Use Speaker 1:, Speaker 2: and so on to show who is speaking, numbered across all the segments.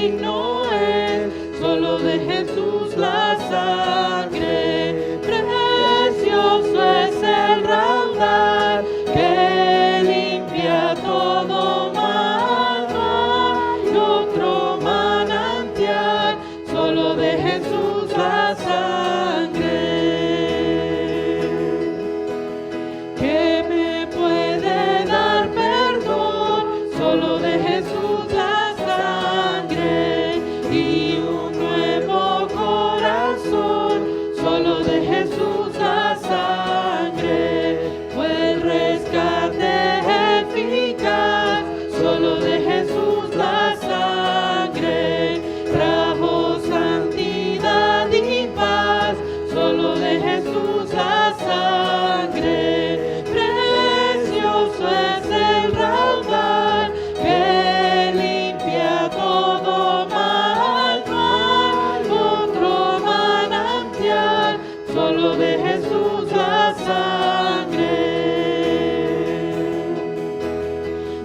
Speaker 1: digno es, solo de Jesús la sangre. Precioso es el raudal que limpia todo mal, no hay otro manantial, solo de Jesús la sangre. Que me puede dar perdón, solo de Jesús la sangre, y un nuevo corazón, solo de Jesús la sangre. Fue el rescate eficaz, solo de Jesús la sangre. Trajo santidad y paz, solo de Jesús la sangre. Precioso es el raudal que limpia todo mal, no hay otro manantial, solo de Jesús la sangre.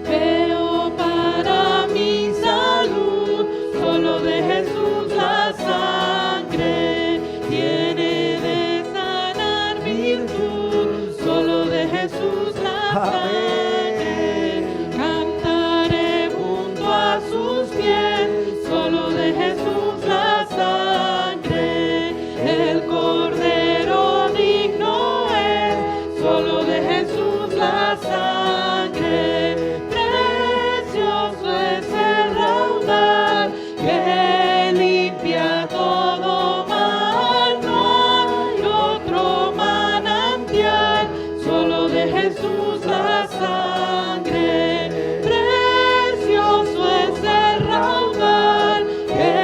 Speaker 1: Veo para mi salud, solo de Jesús la sangre. Tiene de sanar virtud, solo de Jesús la sangre. Cantaré junto a sus pies, solo de Jesús la sangre. El Cordero digno es, solo de Jesús la sangre. Precioso es el raudal que limpia todo mal, no hay otro manantial, solo de Jesús la sangre. Precioso es el raudal que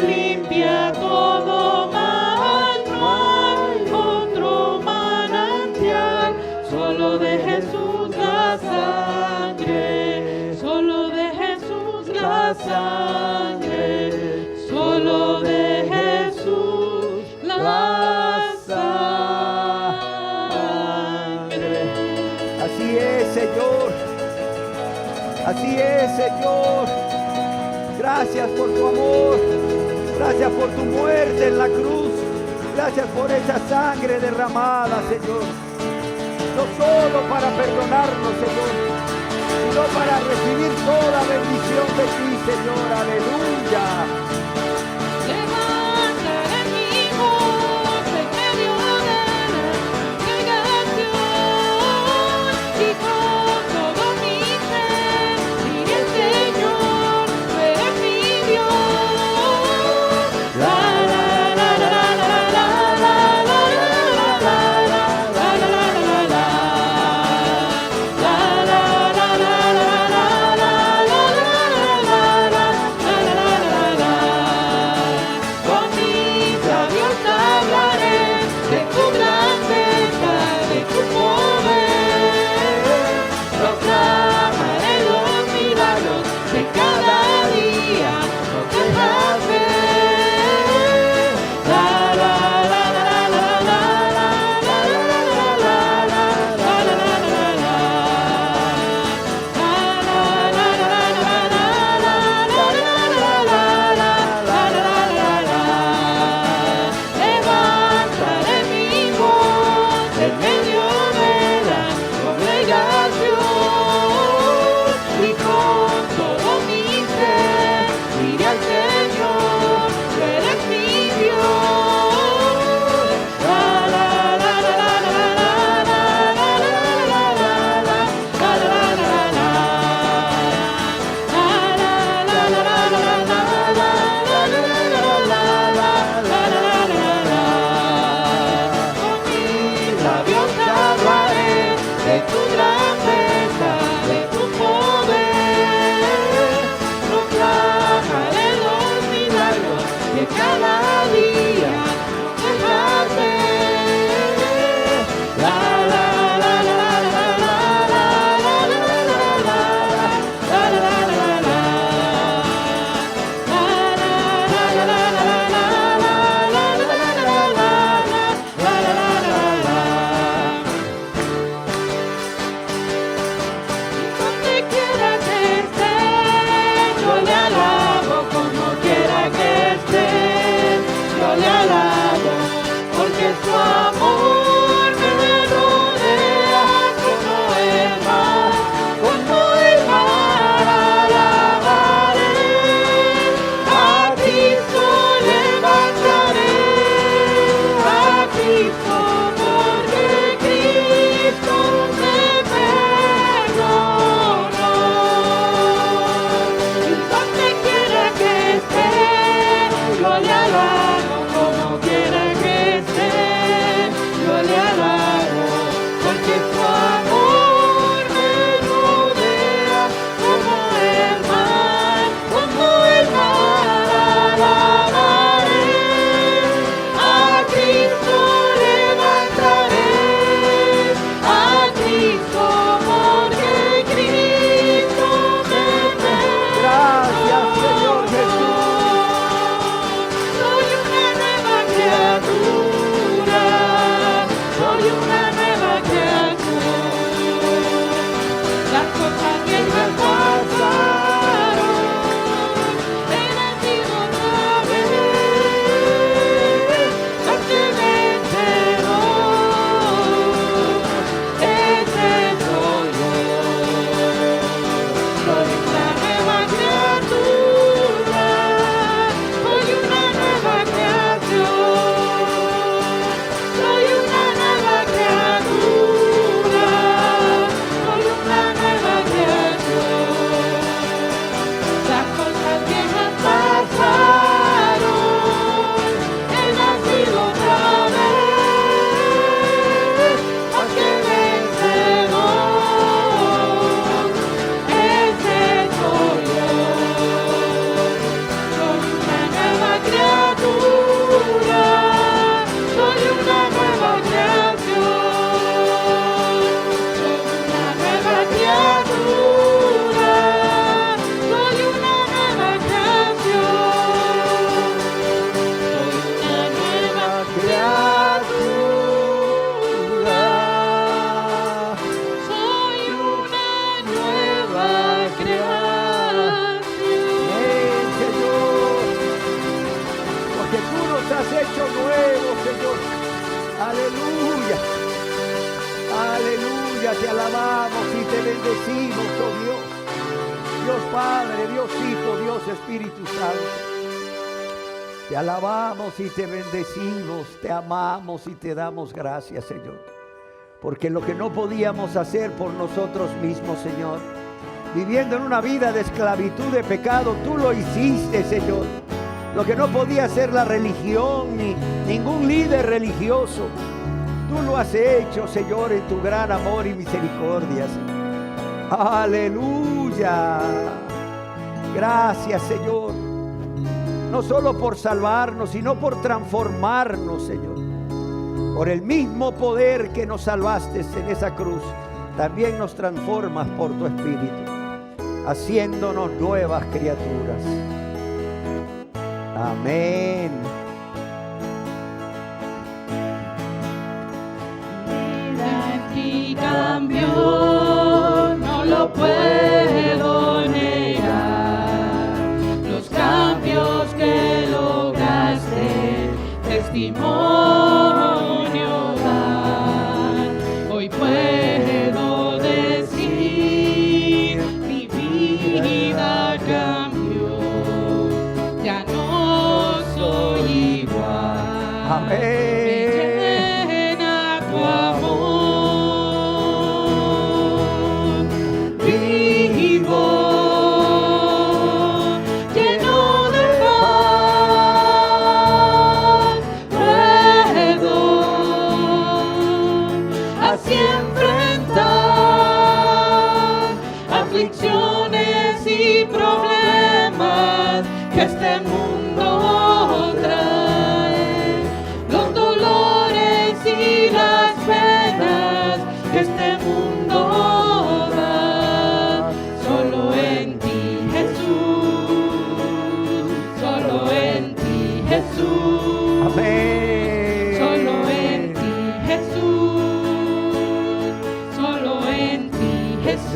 Speaker 1: limpia todo mal, no hay otro manantial, solo de Jesús la sangre, solo de Jesús la sangre, solo de Jesús la sangre.
Speaker 2: Así es, Señor. Así es, Señor. Gracias por tu amor. Gracias por tu muerte en la cruz. Gracias por esa sangre derramada, Señor. No solo para perdonarnos, Señor, sino para recibir toda bendición de ti, Señor. Aleluya.
Speaker 1: Levantaré mi voz en medio de la congregación y con todo mi ser diré al Señor, tú eres mi Dios. La la la la la la la la la la la como
Speaker 2: porque tú nos has hecho nuevos, Señor. Aleluya. Aleluya, te alabamos y te bendecimos, oh Dios. Dios Padre, Dios Hijo, Dios Espíritu Santo. Te alabamos y te bendecimos, te amamos y te damos gracias, Señor. Porque lo que no podíamos hacer por nosotros mismos, Señor, viviendo en una vida de esclavitud, de pecado, tú lo hiciste, Señor. Lo que no podía hacer la religión ni ningún líder religioso, tú lo has hecho, Señor, en tu gran amor y misericordia, Señor. Aleluya. Gracias, Señor. No solo por salvarnos, sino por transformarnos, Señor. Por el mismo poder que nos salvaste en esa cruz, también nos transformas por tu Espíritu, haciéndonos nuevas criaturas. Amén.
Speaker 1: Y cambió, no lo puedo negar. Los cambios que lograste, testimonio dan. Hoy puedo decir, mi vida cambió. Ya no soy igual.
Speaker 2: Amén.
Speaker 1: Este mundo trae los dolores y las penas que este mundo da. Solo en ti, Jesús, solo en ti, Jesús.
Speaker 2: Amén.
Speaker 1: Solo en ti, Jesús, solo en ti, Jesús.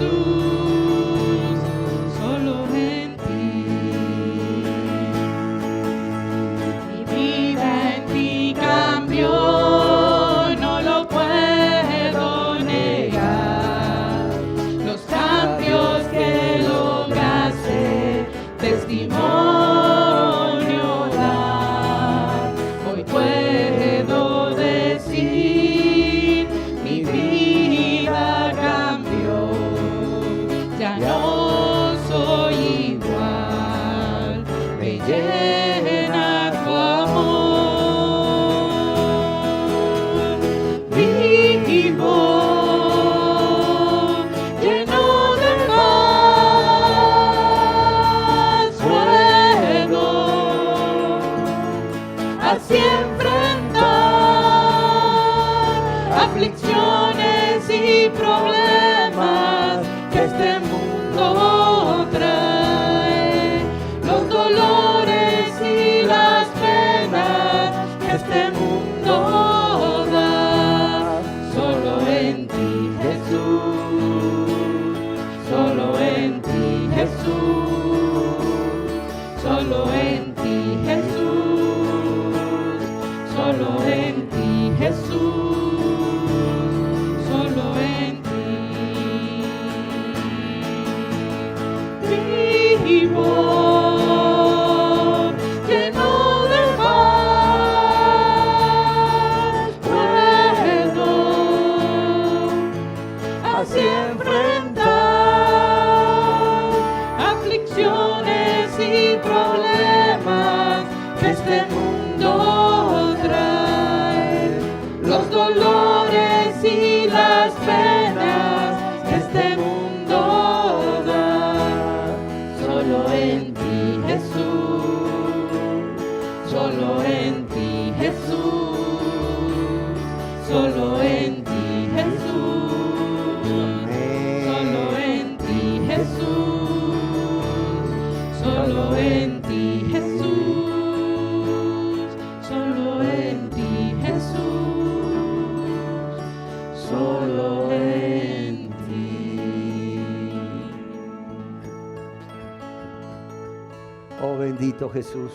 Speaker 2: Oh bendito Jesús,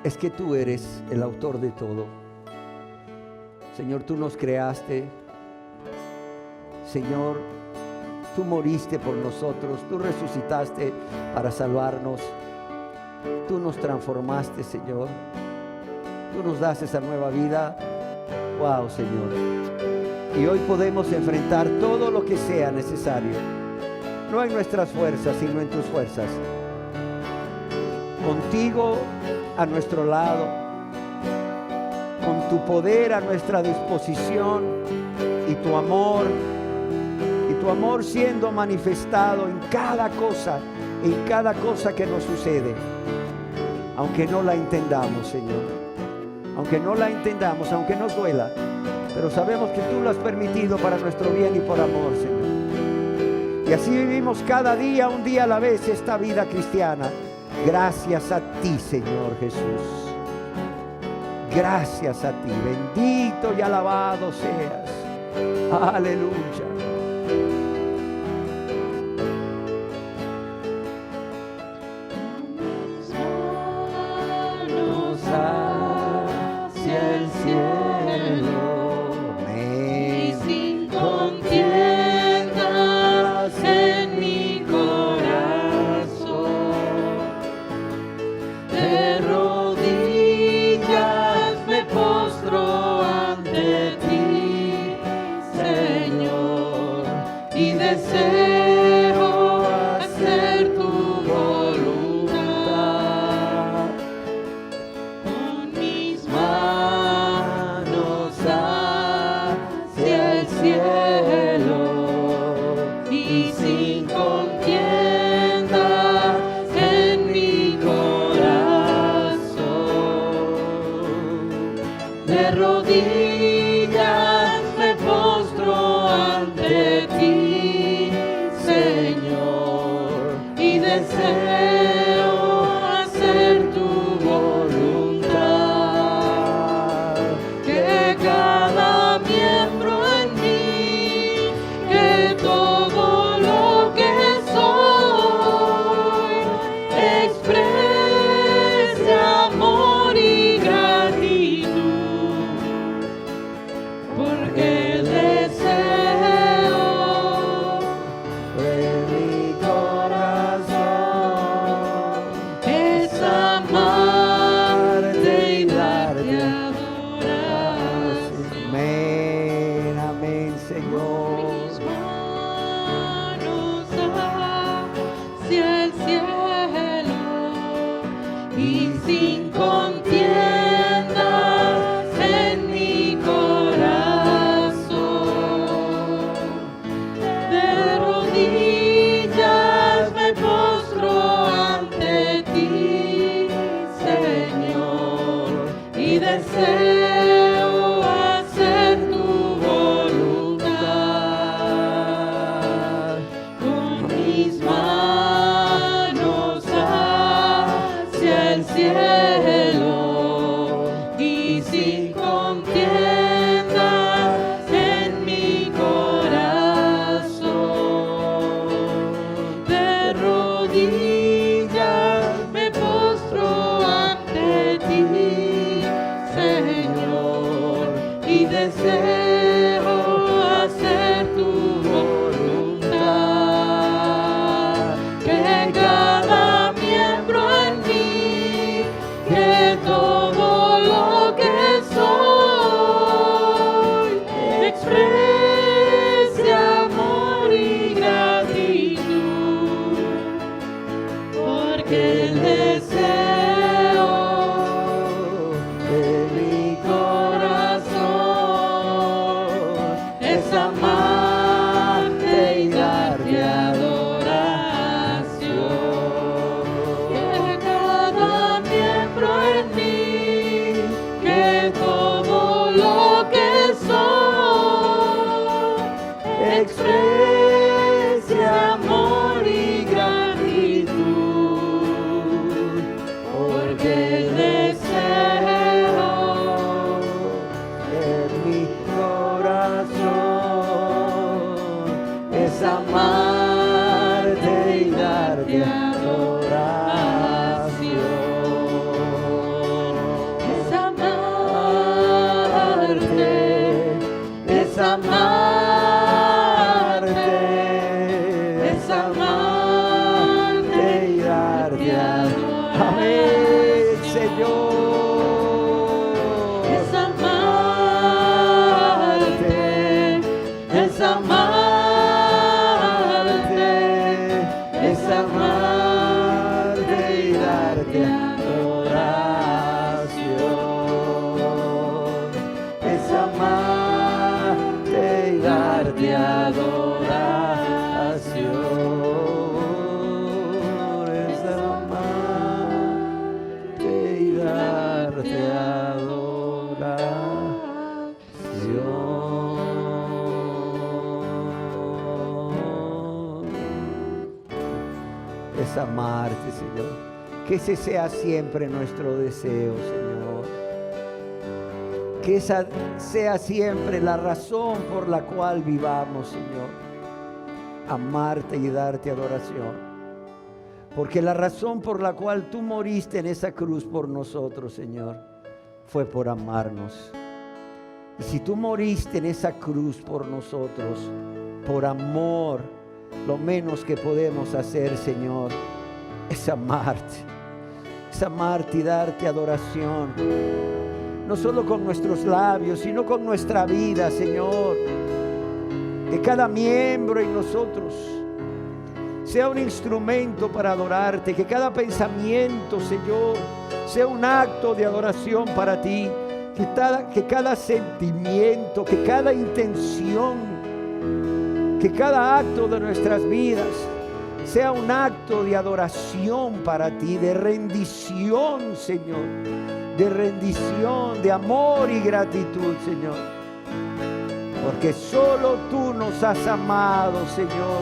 Speaker 2: es que tú eres el autor de todo. Señor, tú nos creaste. Señor, tú moriste por nosotros, tú resucitaste para salvarnos. Tú nos transformaste, Señor. Tú nos das esa nueva vida. Wow, Señor. Y hoy podemos enfrentar todo lo que sea necesario. No en nuestras fuerzas, sino en tus fuerzas. Contigo a nuestro lado, con tu poder a nuestra disposición y tu amor siendo manifestado en cada cosa que nos sucede, aunque no la entendamos, Señor, aunque no la entendamos, aunque nos duela, pero sabemos que tú lo has permitido para nuestro bien y por amor, Señor. Y así vivimos cada día, un día a la vez, esta vida cristiana. Gracias a ti, Señor Jesús. Gracias a ti. Bendito y alabado seas. Aleluya. Manos hacia el cielo. Amén.
Speaker 1: Y sin contiendas en mi corazón, de rodillas me postro ante ti, Señor, y deseo hacer tu voluntad. Con mis manos hacia el cielo y sin contienda en mi corazón, de rodillas me postro ante ti, Señor, y deseo hacer tu voluntad. Que cada miembro en mí, que todo lo que soy, exprese amor y gratitud, porque el deseo
Speaker 2: De mi corazón
Speaker 1: es amarte y darte adoración.
Speaker 2: amén, amén, Señor.
Speaker 1: Mis manos hacia el cielo y sin contiendas en mi corazón, de rodillas me postro ante ti, Señor, y deseo hacer tu voluntad. Con mis manos hacia el cielo y sin contiendas en mi corazón, de rodillas me postro ante ti, Señor, y deseo hacer tu voluntad. Que cada miembro en mí, que todo lo que soy, exprese amor y gratitud, porque el deseo
Speaker 2: De mi corazón
Speaker 1: es amarte y darte adoración. Que cada miembro en mí, que todo lo que soy, exprese amor y gratitud,
Speaker 2: darte adoración. Amén, Señor.
Speaker 1: Es amarte, es amarte,
Speaker 2: Es amarte y darte adoración. Es amarte y darte adoración. Es amarte y darte adoración. Es amarte, Señor. Que ese sea siempre nuestro deseo, Señor. Que esa sea siempre la razón por la cual vivamos, Señor. Amarte y darte adoración. Porque la razón por la cual tú moriste en esa cruz por nosotros, Señor, fue por amarnos. Y si tú moriste en esa cruz por nosotros, por amor, lo menos que podemos hacer, Señor, es amarte. Es amarte y darte adoración. No solo con nuestros labios, sino con nuestra vida, Señor. Que cada miembro en nosotros sea un instrumento para adorarte. Que cada pensamiento, Señor, sea un acto de adoración para ti. Que cada sentimiento, que cada intención, que cada acto de nuestras vidas sea un acto de adoración para ti, de rendición, Señor, de rendición, de amor y gratitud, Señor. Porque solo tú nos has amado, Señor,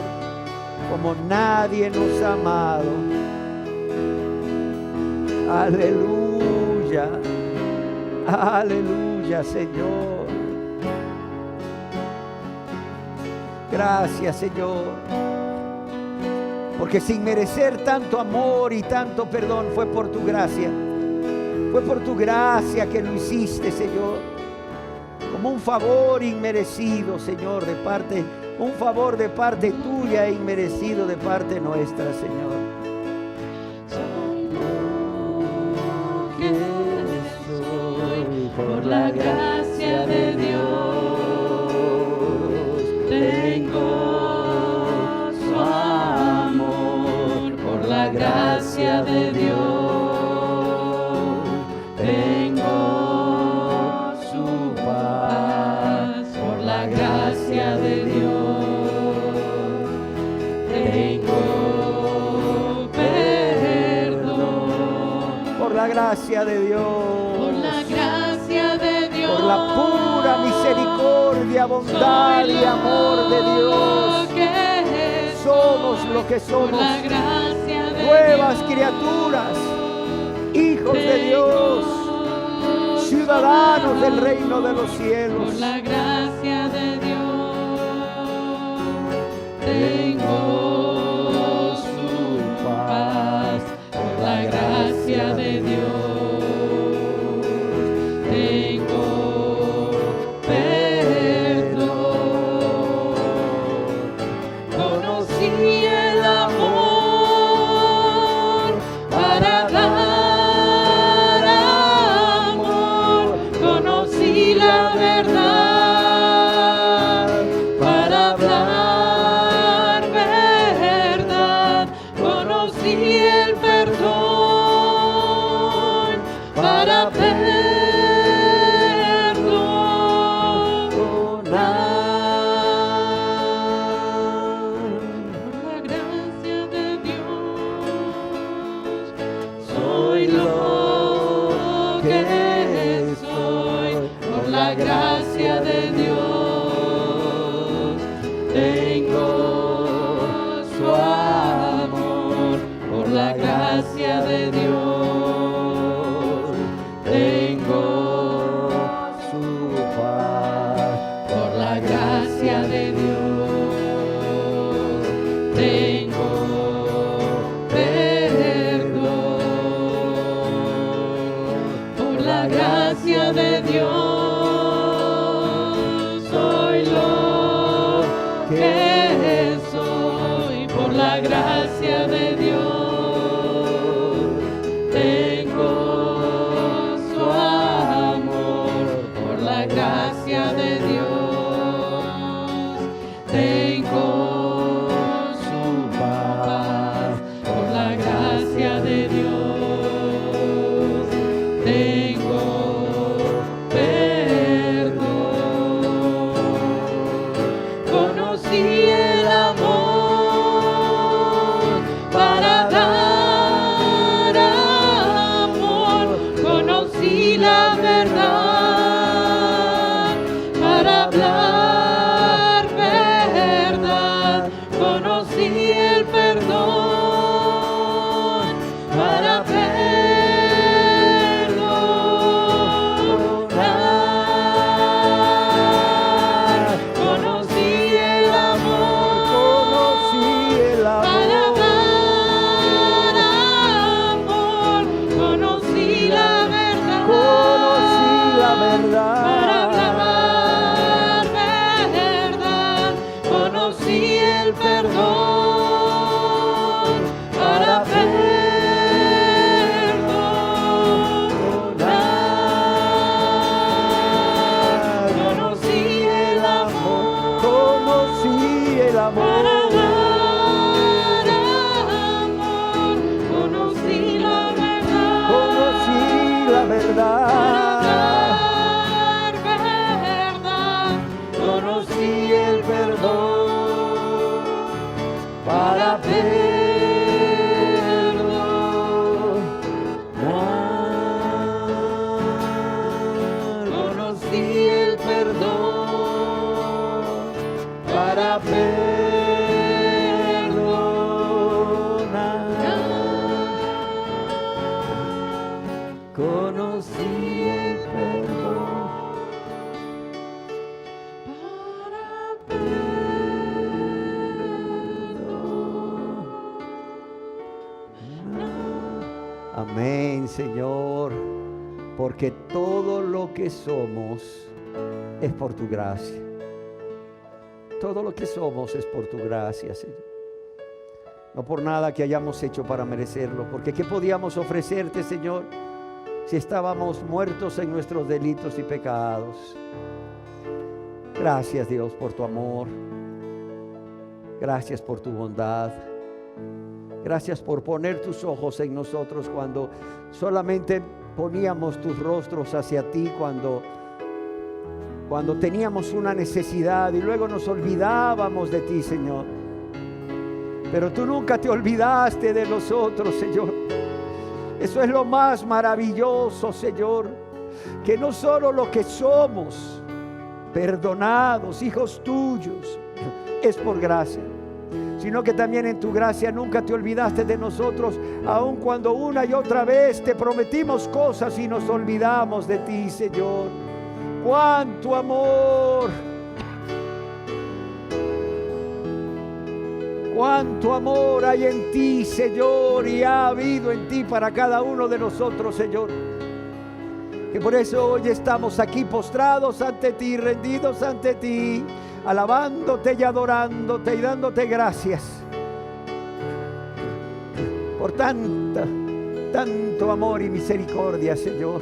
Speaker 2: como nadie nos ha amado. Aleluya, aleluya, Señor. Gracias, Señor, porque sin merecer tanto amor y tanto perdón fue por tu gracia. Fue por tu gracia que lo hiciste, Señor, como un favor inmerecido, Señor, un favor de parte tuya e inmerecido de parte nuestra, Señor.
Speaker 1: Soy por la gracia de Dios. Tengo su amor por la gracia de Dios. Tengo su paz por la gracia de Dios. Tengo perdón
Speaker 2: Por la gracia de Dios.
Speaker 1: por la gracia de Dios.
Speaker 2: Por la pura misericordia, bondad y amor de Dios. Somos lo que somos, nuevas criaturas, hijos de Dios, ciudadanos del reino de los cielos.
Speaker 1: Por la gracia de Dios tengo su paz. Por la gracia de Dios tengo perdón. Conocí el amor para dar amor. Conocí la verdad para hablar verdad. Conocí el perdón para por la gracia de Dios tengo su amor. Por la gracia de Dios tengo su paz. Por la gracia de Dios tengo perdón. Por la gracia de Dios soy lo que soy. Por la gracia de Dios
Speaker 2: conocí el perdón.
Speaker 1: para
Speaker 2: Amén, Señor, porque todo lo que somos es por tu gracia. Todo lo que somos es por tu gracia, Señor. No por nada que hayamos hecho para merecerlo, porque ¿qué podíamos ofrecerte, Señor, si estábamos muertos en nuestros delitos y pecados? Gracias, Dios, por tu amor. Gracias por tu bondad. Gracias por poner tus ojos en nosotros cuando solamente poníamos tus rostros hacia ti, cuando teníamos una necesidad y luego nos olvidábamos de ti, Señor. Pero tú nunca te olvidaste de nosotros, Señor. Eso es lo más maravilloso, Señor, que no solo lo que somos, perdonados, hijos tuyos, es por gracia, sino que también en tu gracia nunca te olvidaste de nosotros, aun cuando una y otra vez te prometimos cosas y nos olvidamos de ti, Señor. ¡Cuánto amor! ¡Cuánto amor hay en ti, Señor! Y ha habido en ti para cada uno de nosotros, Señor. Que por eso hoy estamos aquí postrados ante ti, rendidos ante ti, alabándote y adorándote y dándote gracias por tanto amor y misericordia, Señor.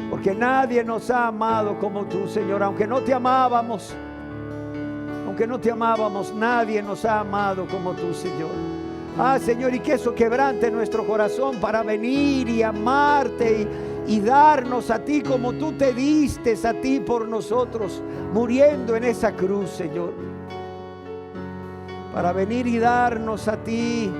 Speaker 2: Porque nadie nos ha amado como tú, Señor. Aunque no te amábamos, nadie nos ha amado como tú, Señor. Señor, y que eso quebrante nuestro corazón para venir y amarte y darnos a ti como tú te diste a ti por nosotros, muriendo en esa cruz, Señor. Para venir y darnos a ti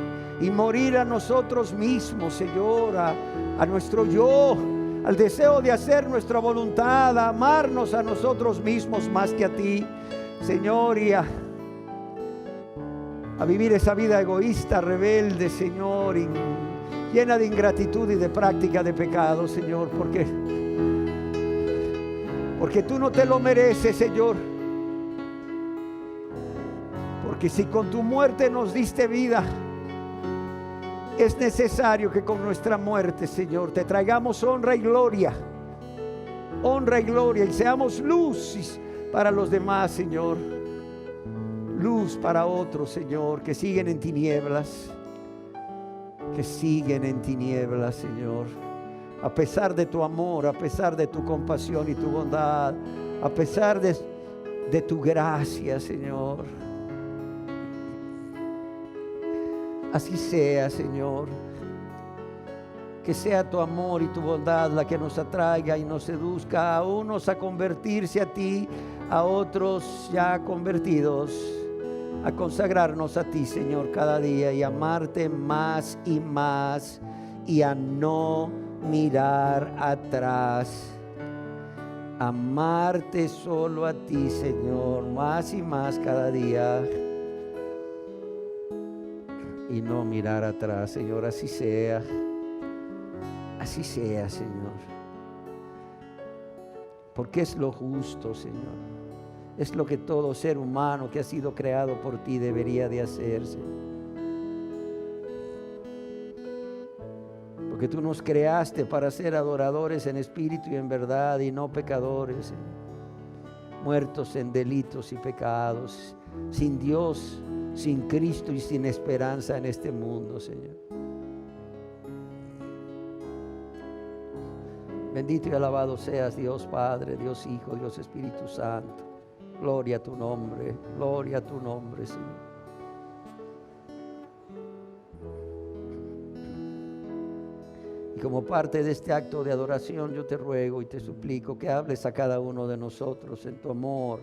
Speaker 2: y morir a nosotros mismos, Señor, a nuestro yo, al deseo de hacer nuestra voluntad, a amarnos a nosotros mismos más que a ti, Señor, y a vivir esa vida egoísta, rebelde, Señor, llena de ingratitud y de práctica de pecado, Señor, porque tú no te lo mereces, Señor. Porque si con tu muerte nos diste vida, es necesario que con nuestra muerte, Señor, te traigamos honra y gloria, y seamos luz para los demás, Señor. Luz para otros, Señor, que siguen en tinieblas, Señor. A pesar de tu amor, a pesar de tu compasión y tu bondad, a pesar de tu gracia, Señor. Así sea, Señor. Que sea tu amor y tu bondad la que nos atraiga y nos seduzca a unos a convertirse a ti, a otros ya convertidos, a consagrarnos a ti, Señor, cada día y amarte más y más y a no mirar atrás. Amarte solo a ti, Señor, más y más cada día y no mirar atrás, Señor. Así sea, Señor, porque es lo justo, Señor. Es lo que todo ser humano que ha sido creado por ti debería de hacer, Señor. Porque tú nos creaste para ser adoradores en espíritu y en verdad y no pecadores, Señor. Muertos en delitos y pecados, sin Dios, sin Cristo y sin esperanza en este mundo, Señor. Bendito y alabado seas, Dios Padre, Dios Hijo, Dios Espíritu Santo. Gloria a tu nombre, Señor. Y como parte de este acto de adoración, yo te ruego y te suplico que hables a cada uno de nosotros en tu amor,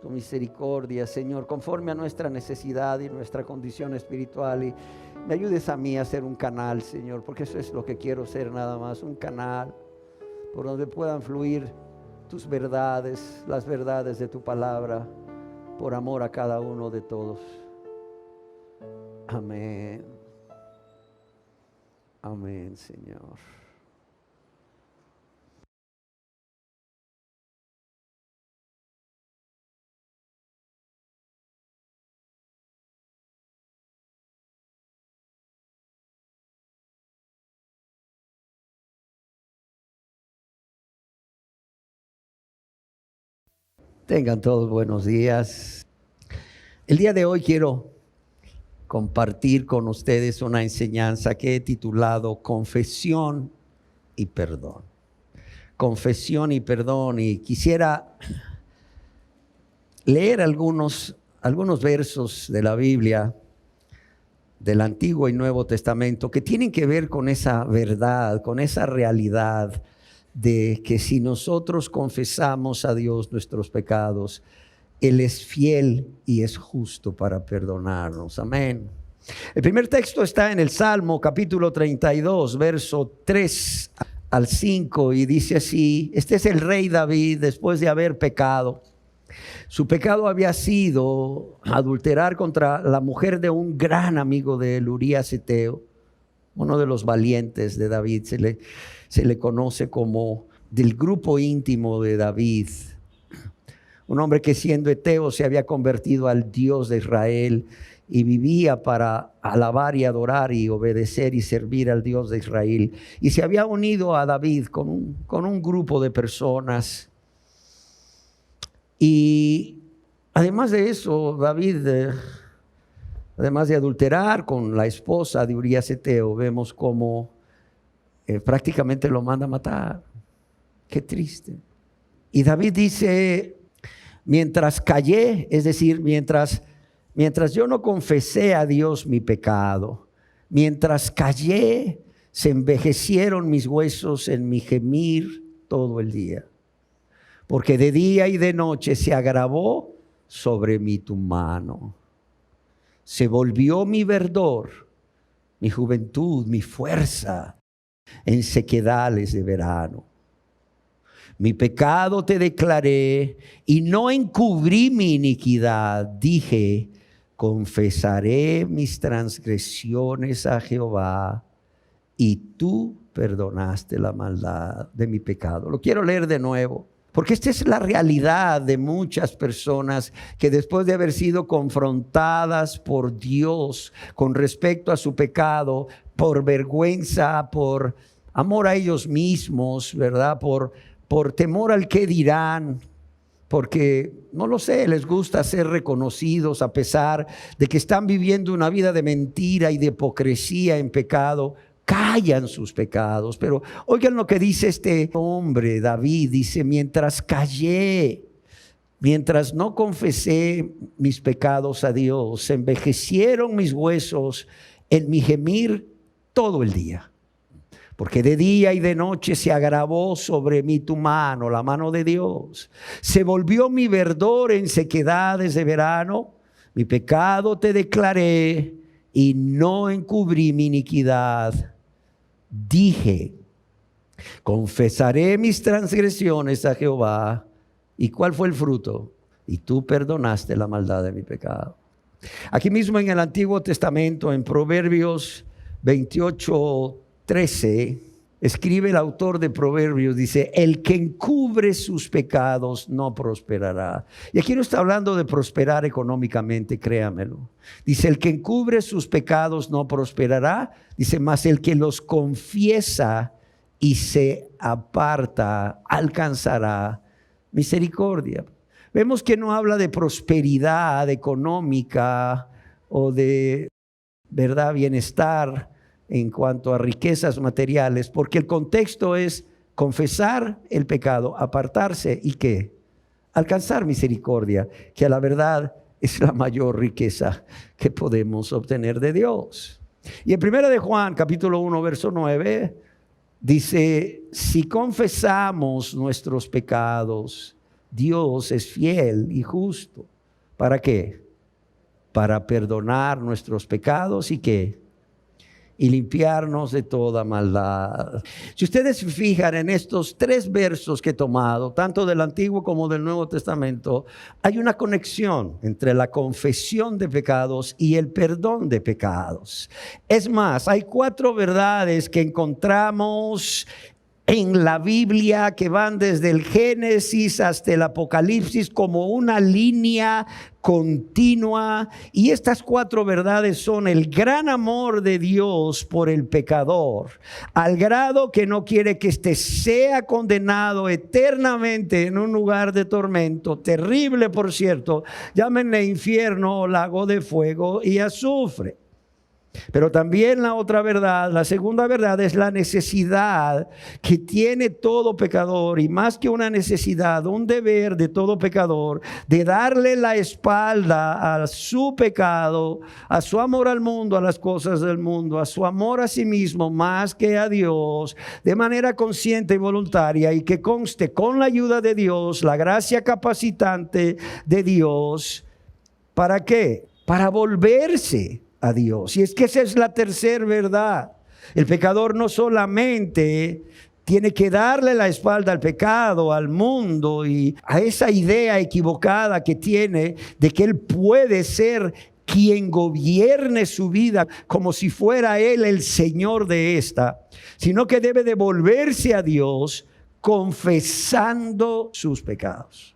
Speaker 2: tu misericordia, Señor, conforme a nuestra necesidad y nuestra condición espiritual, y me ayudes a mí a ser un canal, Señor, porque eso es lo que quiero ser, nada más, un canal por donde puedan fluir tus verdades, las verdades de tu palabra, por amor a cada uno de todos. Amén. Amén, Señor. Tengan todos buenos días. El día de hoy quiero compartir con ustedes una enseñanza que he titulado Confesión y Perdón. Confesión y perdón. Y quisiera leer algunos versos de la Biblia, del Antiguo y Nuevo Testamento, que tienen que ver con esa verdad, con esa realidad de que si nosotros confesamos a Dios nuestros pecados, Él es fiel y es justo para perdonarnos. Amén. El primer texto está en el Salmo capítulo 32, verso 3 al 5, y dice así: este es el rey David después de haber pecado. Su pecado había sido adulterar contra la mujer de un gran amigo de él, Urías Eteo, uno de los valientes de David. Se le conoce como del grupo íntimo de David. Un hombre que siendo eteo se había convertido al Dios de Israel y vivía para alabar y adorar y obedecer y servir al Dios de Israel. Y se había unido a David con un grupo de personas. Y además de eso, David, además de adulterar con la esposa de Urías Eteo, vemos cómo prácticamente lo manda a matar. Qué triste. Y David dice: mientras callé, es decir, mientras yo no confesé a Dios mi pecado, mientras callé, se envejecieron mis huesos en mi gemir todo el día. Porque de día y de noche se agravó sobre mí tu mano. Se volvió mi verdor, mi juventud, mi fuerza, en sequedales de verano. Mi pecado te declaré y no encubrí mi iniquidad. Dije: confesaré mis transgresiones a Jehová, y tú perdonaste la maldad de mi pecado. Lo quiero leer de nuevo, porque esta es la realidad de muchas personas que después de haber sido confrontadas por Dios con respecto a su pecado, por vergüenza, por amor a ellos mismos, ¿verdad? Por temor al qué dirán, porque, no lo sé, les gusta ser reconocidos a pesar de que están viviendo una vida de mentira y de hipocresía en pecado. Callan sus pecados. Pero oigan lo que dice este hombre, David. Dice: mientras callé, mientras no confesé mis pecados a Dios, se envejecieron mis huesos en mi gemir todo el día. Porque de día y de noche se agravó sobre mí tu mano, la mano de Dios. Se volvió mi verdor en sequedades de verano. Mi pecado te declaré y no encubrí mi iniquidad. Dije: confesaré mis transgresiones a Jehová. ¿Y cuál fue el fruto? Y tú perdonaste la maldad de mi pecado. Aquí mismo en el Antiguo Testamento, en Proverbios 28:13, escribe el autor de Proverbios, dice: el que encubre sus pecados no prosperará. Y aquí no está hablando de prosperar económicamente, créamelo. Dice: el que encubre sus pecados no prosperará. Dice: mas el que los confiesa y se aparta alcanzará misericordia. Vemos que no habla de prosperidad económica o de, ¿verdad?, bienestar en cuanto a riquezas materiales, porque el contexto es confesar el pecado, apartarse y ¿qué? Alcanzar misericordia, que a la verdad es la mayor riqueza que podemos obtener de Dios. Y en 1 de Juan, capítulo 1, verso 9, dice: si confesamos nuestros pecados, Dios es fiel y justo. ¿Para qué? Para perdonar nuestros pecados y ¿qué? Y limpiarnos de toda maldad. Si ustedes se fijan en estos 3 versos que he tomado, tanto del Antiguo como del Nuevo Testamento, hay una conexión entre la confesión de pecados y el perdón de pecados. Es más, hay 4 verdades que encontramos en la Biblia que van desde el Génesis hasta el Apocalipsis como una línea continua, y estas 4 verdades son el gran amor de Dios por el pecador, al grado que no quiere que éste sea condenado eternamente en un lugar de tormento, terrible por cierto, llámenle infierno o lago de fuego y azufre. Pero también la otra verdad, la segunda verdad, es la necesidad que tiene todo pecador, y más que una necesidad, un deber de todo pecador, de darle la espalda a su pecado, a su amor al mundo, a las cosas del mundo, a su amor a sí mismo más que a Dios, de manera consciente y voluntaria, y que conste con la ayuda de Dios, la gracia capacitante de Dios. ¿Para qué? Para volverse a Dios. Y es que esa es la tercera verdad. El pecador no solamente tiene que darle la espalda al pecado, al mundo y a esa idea equivocada que tiene de que él puede ser quien gobierne su vida como si fuera él el Señor de esta, sino que debe de volverse a Dios confesando sus pecados.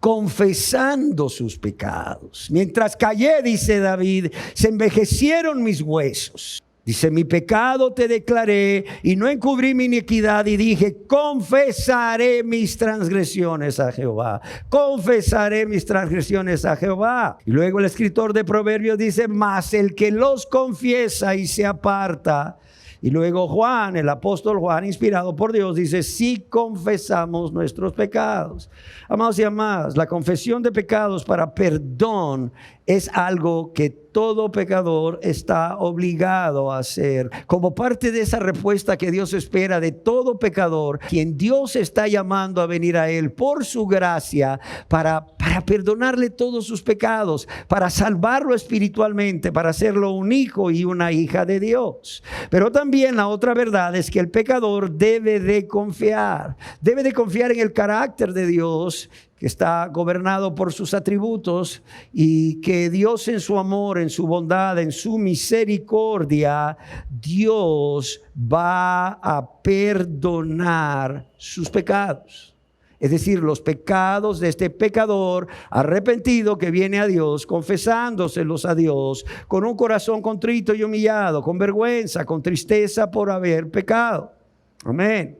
Speaker 2: Confesando sus pecados. Mientras callé, dice David, se envejecieron mis huesos. Dice, mi pecado te declaré y no encubrí mi iniquidad, y dije, confesaré mis transgresiones a Jehová. Confesaré mis transgresiones a Jehová. Y luego el escritor de Proverbios dice, mas el que los confiesa y se aparta. Y luego Juan, el apóstol Juan, inspirado por Dios, dice, si confesamos nuestros pecados. Amados y amadas, la confesión de pecados para perdón es algo que todo pecador está obligado a hacer, como parte de esa respuesta que Dios espera de todo pecador, quien Dios está llamando a venir a Él por su gracia para perdonarle todos sus pecados, para salvarlo espiritualmente, para hacerlo un hijo y una hija de Dios. Pero también la otra verdad es que el pecador debe de confiar en el carácter de Dios, que está gobernado por sus atributos, y que Dios en su amor, en su bondad, en su misericordia, Dios va a perdonar sus pecados. Es decir, los pecados de este pecador arrepentido que viene a Dios, confesándoselos a Dios, con un corazón contrito y humillado, con vergüenza, con tristeza por haber pecado. Amén.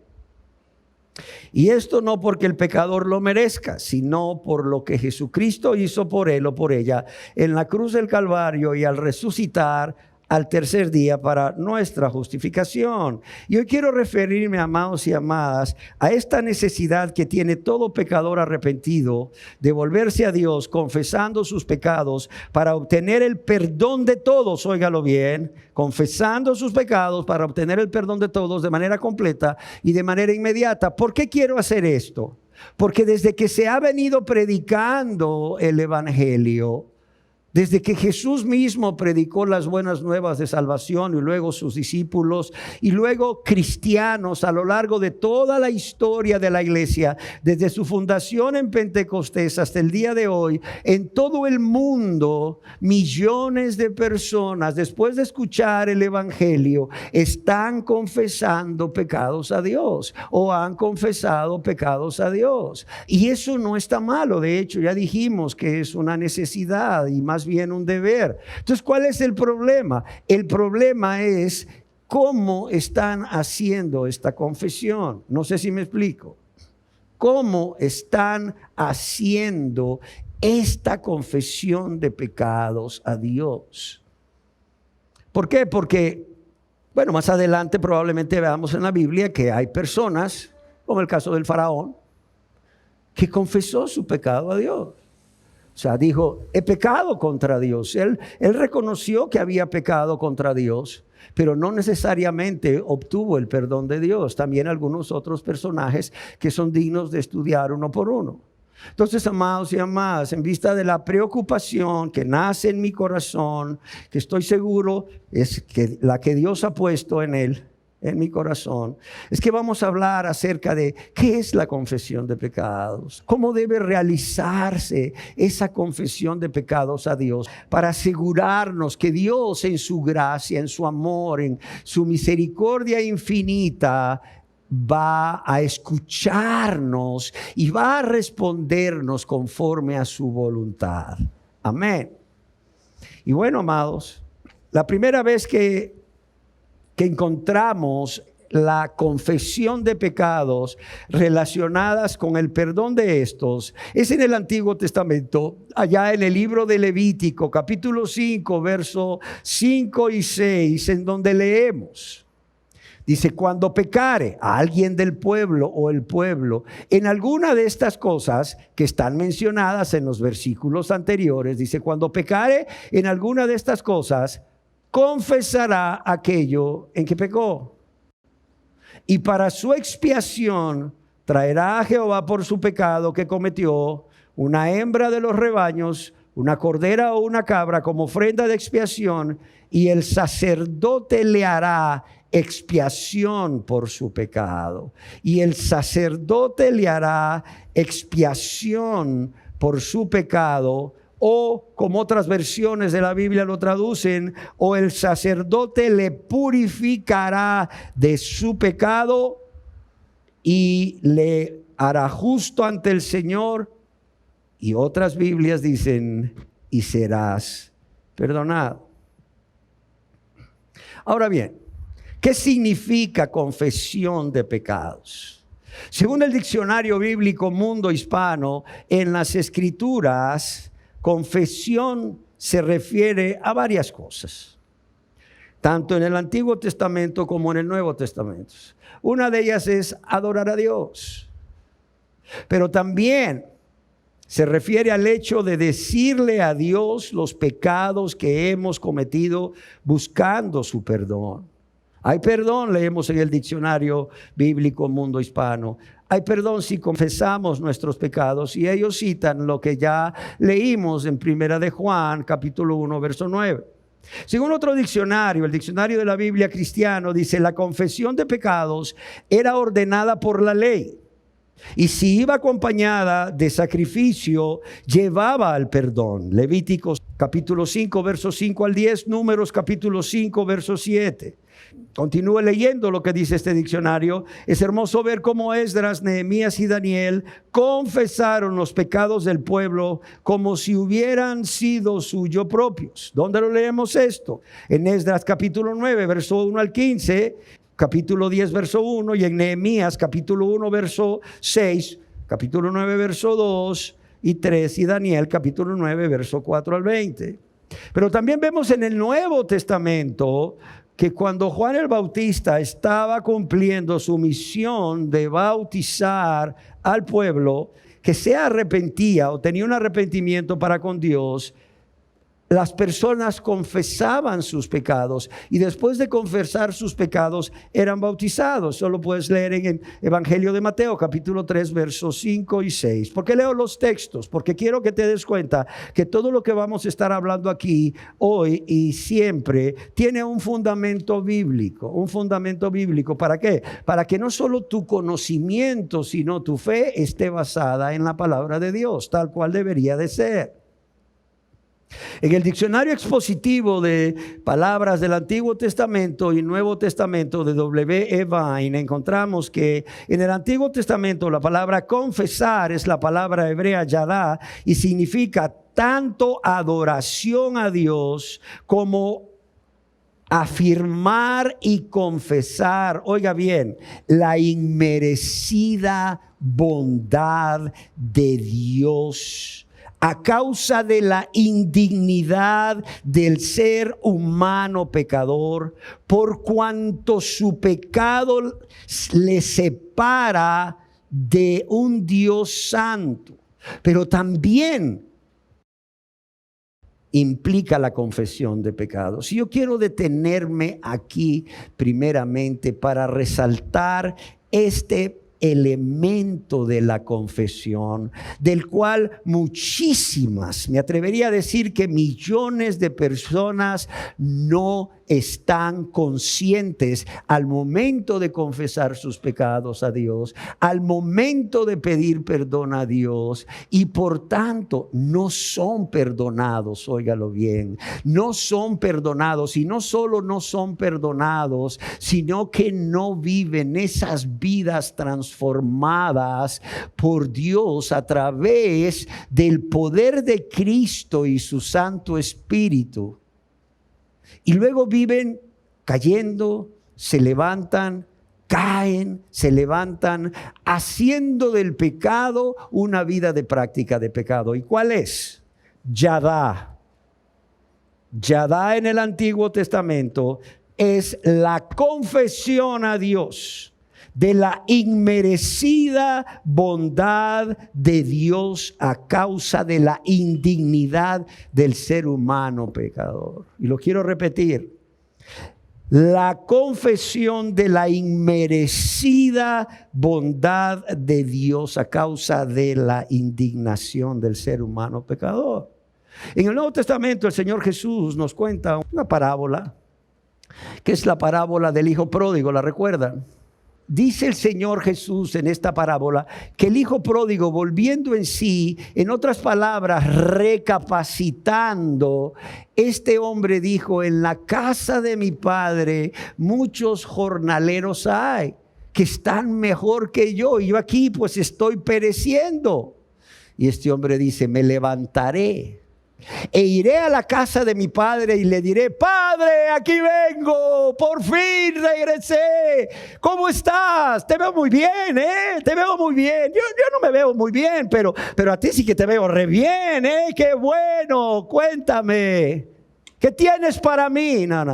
Speaker 2: Y esto no porque el pecador lo merezca, sino por lo que Jesucristo hizo por él o por ella en la cruz del Calvario y al resucitar al tercer día para nuestra justificación. Y hoy quiero referirme, amados y amadas, a esta necesidad que tiene todo pecador arrepentido de volverse a Dios confesando sus pecados para obtener el perdón de todos. Óigalo bien, confesando sus pecados para obtener el perdón de todos de manera completa y de manera inmediata. ¿Por qué quiero hacer esto? Porque desde que se ha venido predicando el Evangelio, desde que Jesús mismo predicó las buenas nuevas de salvación, y luego sus discípulos, y luego cristianos a lo largo de toda la historia de la iglesia, desde su fundación en Pentecostés hasta el día de hoy, en todo el mundo, millones de personas, después de escuchar el Evangelio, están confesando pecados a Dios, o han confesado pecados a Dios. Y eso no está malo. De hecho, ya dijimos que es una necesidad y más bien un deber. Entonces, ¿cuál es el problema? El problema es cómo están haciendo esta confesión. No sé si me explico. ¿Cómo están haciendo esta confesión de pecados a Dios? ¿Por qué? Porque, bueno, más adelante probablemente veamos en la Biblia que hay personas, como el caso del faraón, que confesó su pecado a Dios. O sea, dijo, he pecado contra Dios. Él reconoció que había pecado contra Dios, pero no necesariamente obtuvo el perdón de Dios. También algunos otros personajes que son dignos de estudiar uno por uno. Entonces, amados y amadas, en vista de la preocupación que nace en mi corazón, que estoy seguro es que la que Dios ha puesto en él, en mi corazón, es que vamos a hablar acerca de qué es la confesión de pecados, cómo debe realizarse esa confesión de pecados a Dios, para asegurarnos que Dios en su gracia, en su amor, en su misericordia infinita, va a escucharnos y va a respondernos conforme a su voluntad. Amén. Y bueno, amados, la primera vez que encontramos la confesión de pecados relacionadas con el perdón de estos es en el Antiguo Testamento, allá en el libro de Levítico, capítulo 5, versos 5 y 6, en donde leemos. Dice, cuando pecare a alguien del pueblo o el pueblo en alguna de estas cosas que están mencionadas en los versículos anteriores, dice, cuando pecare en alguna de estas cosas, confesará aquello en que pecó. Y para su expiación traerá a Jehová por su pecado que cometió una hembra de los rebaños, una cordera o una cabra como ofrenda de expiación, y el sacerdote le hará expiación por su pecado. Y el sacerdote le hará expiación por su pecado, o como otras versiones de la Biblia lo traducen, o el sacerdote le purificará de su pecado y le hará justo ante el Señor. Y otras Biblias dicen, y serás perdonado. Ahora bien, ¿qué significa confesión de pecados? Según el diccionario bíblico Mundo Hispano, en las Escrituras, confesión se refiere a varias cosas, tanto en el Antiguo Testamento como en el Nuevo Testamento. Una de ellas es adorar a Dios, pero también se refiere al hecho de decirle a Dios los pecados que hemos cometido buscando su perdón. Hay perdón, leemos en el diccionario bíblico Mundo Hispano. Hay perdón si confesamos nuestros pecados, y ellos citan lo que ya leímos en Primera de Juan, capítulo 1, verso 9. Según otro diccionario, el diccionario de la Biblia cristiano, dice, la confesión de pecados era ordenada por la ley, y si iba acompañada de sacrificio, llevaba al perdón. Levíticos capítulo 5, versos 5 al 10, Números capítulo 5, verso 7. Continúe leyendo lo que dice este diccionario. Es hermoso ver cómo Esdras, Nehemías y Daniel confesaron los pecados del pueblo como si hubieran sido suyos propios. ¿Dónde lo leemos esto? En Esdras capítulo 9, verso 1 al 15, capítulo 10, verso 1, y en Nehemías capítulo 1, verso 6, capítulo 9, verso 2 y 3, y Daniel capítulo 9, verso 4 al 20. Pero también vemos en el Nuevo Testamento que cuando Juan el Bautista estaba cumpliendo su misión de bautizar al pueblo, que se arrepentía o tenía un arrepentimiento para con Dios, las personas confesaban sus pecados, y después de confesar sus pecados eran bautizados. Solo puedes leer en el Evangelio de Mateo capítulo 3 versos 5 y 6. ¿Por qué leo los textos? Porque quiero que te des cuenta que todo lo que vamos a estar hablando aquí hoy y siempre tiene un fundamento bíblico. Un fundamento bíblico, ¿para qué? Para que no solo tu conocimiento, sino tu fe esté basada en la palabra de Dios, tal cual debería de ser. En el diccionario expositivo de palabras del Antiguo Testamento y Nuevo Testamento de W.E. Vine, encontramos que en el Antiguo Testamento la palabra confesar es la palabra hebrea yadá, y significa tanto adoración a Dios como afirmar y confesar, oiga bien, la inmerecida bondad de Dios a causa de la indignidad del ser humano pecador, por cuanto su pecado le separa de un Dios santo. Pero también implica la confesión de pecados. Y yo quiero detenerme aquí primeramente para resaltar este elemento de la confesión, del cual muchísimas, me atrevería a decir que millones de personas no están conscientes al momento de confesar sus pecados a Dios, al momento de pedir perdón a Dios, y por tanto no son perdonados. Óigalo bien, no son perdonados, y no solo no son perdonados, sino que no viven esas vidas transformadas por Dios a través del poder de Cristo y su Santo Espíritu. Y luego viven cayendo, se levantan, caen, se levantan, haciendo del pecado una vida de práctica de pecado. ¿Y cuál es? Yadá. Yadá en el Antiguo Testamento es la confesión a Dios de la inmerecida bondad de Dios a causa de la indignidad del ser humano pecador. Y lo quiero repetir. La confesión de la inmerecida bondad de Dios a causa de la indignación del ser humano pecador. En el Nuevo Testamento el Señor Jesús nos cuenta una parábola, que es la parábola del hijo pródigo. ¿La recuerdan? Dice el Señor Jesús en esta parábola que el hijo pródigo, volviendo en sí, en otras palabras, recapacitando, este hombre dijo: en la casa de mi padre muchos jornaleros hay que están mejor que yo, y yo aquí pues estoy pereciendo. Y este hombre dice: me levantaré e iré a la casa de mi padre y le diré: Padre, aquí vengo, por fin regresé. ¿Cómo estás? Te veo muy bien, te veo muy bien. Yo no me veo muy bien, pero a ti sí que te veo re bien, qué bueno. Cuéntame, ¿qué tienes para mí? No.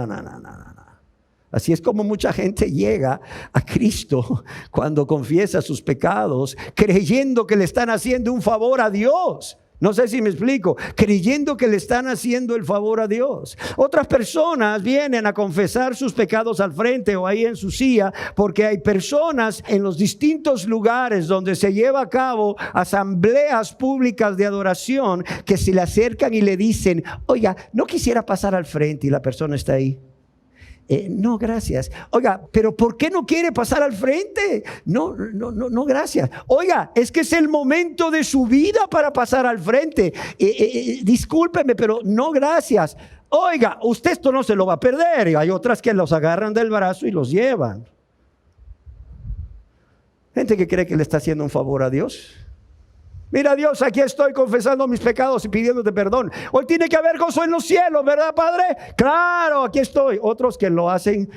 Speaker 2: Así es como mucha gente llega a Cristo cuando confiesa sus pecados, creyendo que le están haciendo un favor a Dios. No sé si me explico, creyendo que le están haciendo el favor a Dios. Otras personas vienen a confesar sus pecados al frente o ahí en su silla, porque hay personas en los distintos lugares donde se lleva a cabo asambleas públicas de adoración, que se le acercan y le dicen: oiga, ¿no quisiera pasar al frente? Y la persona está ahí. No, gracias. Oiga, pero ¿por qué no quiere pasar al frente? No, gracias. Oiga, es que es el momento de su vida para pasar al frente. Discúlpeme, pero no, gracias. Oiga, usted esto no se lo va a perder. Y hay otras que los agarran del brazo y los llevan. Gente que cree que le está haciendo un favor a Dios. Mira, Dios, aquí estoy confesando mis pecados y pidiéndote perdón. Hoy tiene que haber gozo en los cielos, ¿verdad, Padre? Claro, aquí estoy. Otros que lo hacen,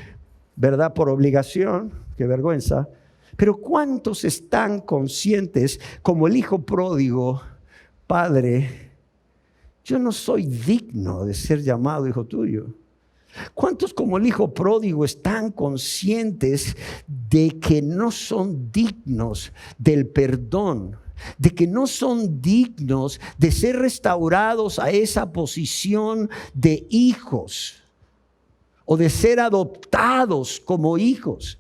Speaker 2: ¿verdad?, por obligación. Qué vergüenza. Pero ¿cuántos están conscientes, como el hijo pródigo: Padre, yo no soy digno de ser llamado hijo tuyo? ¿Cuántos, como el hijo pródigo, están conscientes de que no son dignos del perdón, de que no son dignos de ser restaurados a esa posición de hijos o de ser adoptados como hijos?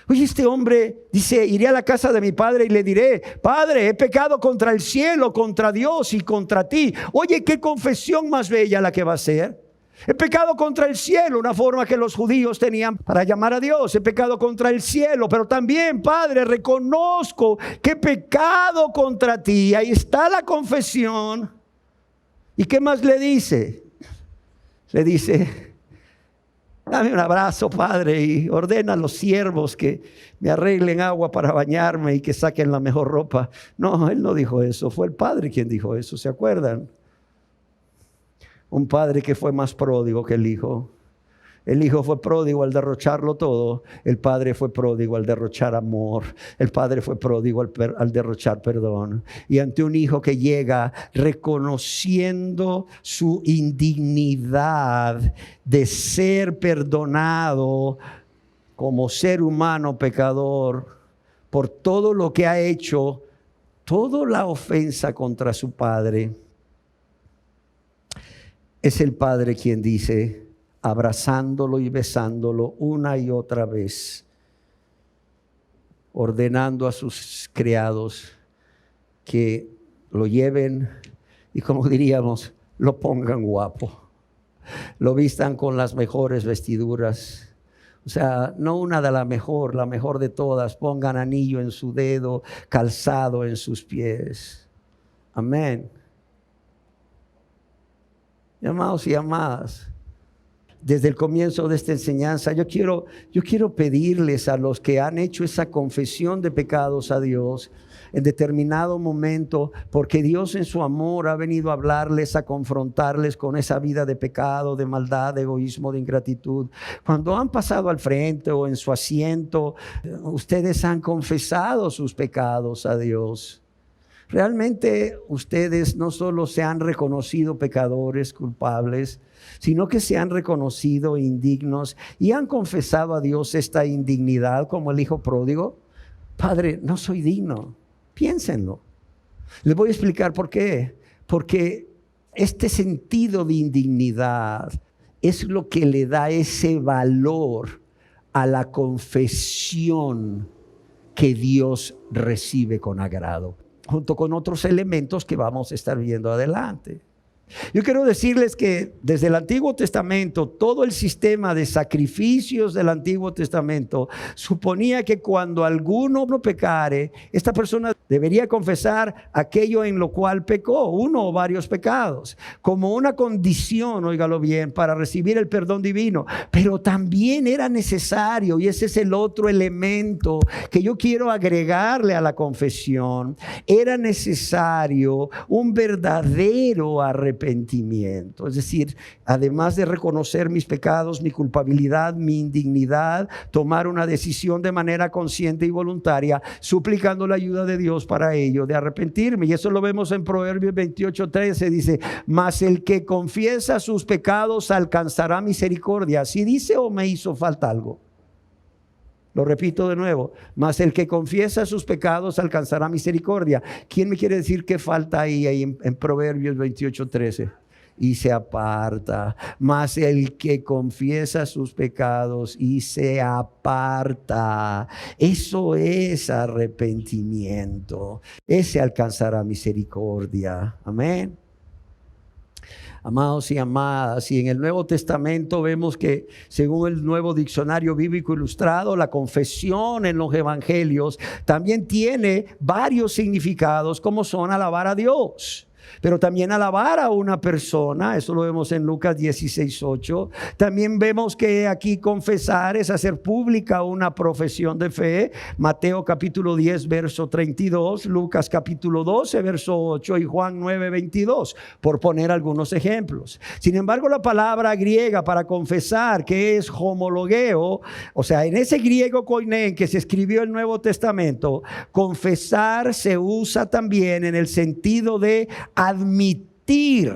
Speaker 2: Oye, este hombre dice: iré a la casa de mi padre y le diré: Padre, he pecado contra el cielo, contra Dios y contra ti. Oye, qué confesión más bella la que va a hacer. He pecado contra el cielo, una forma que los judíos tenían para llamar a Dios. He pecado contra el cielo, pero también, Padre, reconozco que he pecado contra ti. Ahí está la confesión. ¿Y qué más le dice? Le dice: dame un abrazo, Padre, y ordena a los siervos que me arreglen agua para bañarme y que saquen la mejor ropa. No, él no dijo eso, fue el Padre quien dijo eso, ¿se acuerdan? Un padre que fue más pródigo que el hijo. El hijo fue pródigo al derrocharlo todo. El padre fue pródigo al derrochar amor. El padre fue pródigo al derrochar perdón. Y ante un hijo que llega reconociendo su indignidad de ser perdonado como ser humano pecador por todo lo que ha hecho, toda la ofensa contra su padre, es el padre quien dice, abrazándolo y besándolo una y otra vez, ordenando a sus criados que lo lleven y, como diríamos, lo pongan guapo. lo vistan con las mejores vestiduras. O sea, no una de la mejor de todas. Pongan anillo en su dedo, calzado en sus pies. Amén. Amados y amadas, desde el comienzo de esta enseñanza, yo quiero pedirles a los que han hecho esa confesión de pecados a Dios en determinado momento, porque Dios en su amor ha venido a hablarles, a confrontarles con esa vida de pecado, de maldad, de egoísmo, de ingratitud. Cuando han pasado al frente o en su asiento, ustedes han confesado sus pecados a Dios. Realmente ustedes no solo se han reconocido pecadores, culpables, sino que se han reconocido indignos y han confesado a Dios esta indignidad como el hijo pródigo. Padre, no soy digno. Piénsenlo. Les voy a explicar por qué. Porque este sentido de indignidad es lo que le da ese valor a la confesión que Dios recibe con agrado, junto con otros elementos que vamos a estar viendo adelante. Yo quiero decirles que desde el Antiguo Testamento, todo el sistema de sacrificios del Antiguo Testamento suponía que cuando alguno no pecare, esta persona debería confesar aquello en lo cual pecó, uno o varios pecados, como una condición, óigalo bien, para recibir el perdón divino. Pero también era necesario, y ese es el otro elemento que yo quiero agregarle a la confesión, era necesario un verdadero arrepentimiento. Es decir, además de reconocer mis pecados, mi culpabilidad, mi indignidad, tomar una decisión de manera consciente y voluntaria, suplicando la ayuda de Dios para ello, de arrepentirme. Y eso lo vemos en Proverbios 28:13, dice: mas el que confiesa sus pecados alcanzará misericordia. ¿Sí dice o me hizo falta algo? Lo repito de nuevo: mas el que confiesa sus pecados alcanzará misericordia. ¿Quién me quiere decir qué falta ahí en Proverbios 28:13? Y se aparta. Mas el que confiesa sus pecados y se aparta, eso es arrepentimiento. Ese alcanzará misericordia. Amén. Amados y amadas, y en el Nuevo Testamento vemos que, según el Nuevo Diccionario Bíblico Ilustrado, la confesión en los evangelios también tiene varios significados, como son alabar a Dios, pero también alabar a una persona. Eso lo vemos en Lucas 16:8. También vemos que aquí confesar es hacer pública una profesión de fe. Mateo capítulo 10 verso 32, Lucas capítulo 12 verso 8 y Juan 9:22, por poner algunos ejemplos. Sin embargo, la palabra griega para confesar, que es homologeo, o sea, en ese griego koiné que se escribió el Nuevo Testamento, confesar se usa también en el sentido de admitir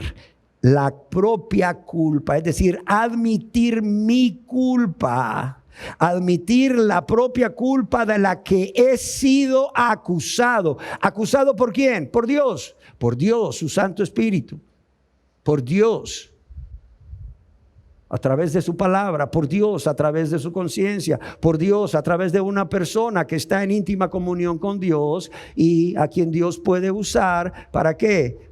Speaker 2: la propia culpa, es decir, admitir mi culpa, admitir la propia culpa de la que he sido acusado. ¿Acusado por quién? Por Dios, su Santo Espíritu, por Dios a través de su palabra, por Dios a través de su conciencia, por Dios a través de una persona que está en íntima comunión con Dios y a quien Dios puede usar. ¿Para qué?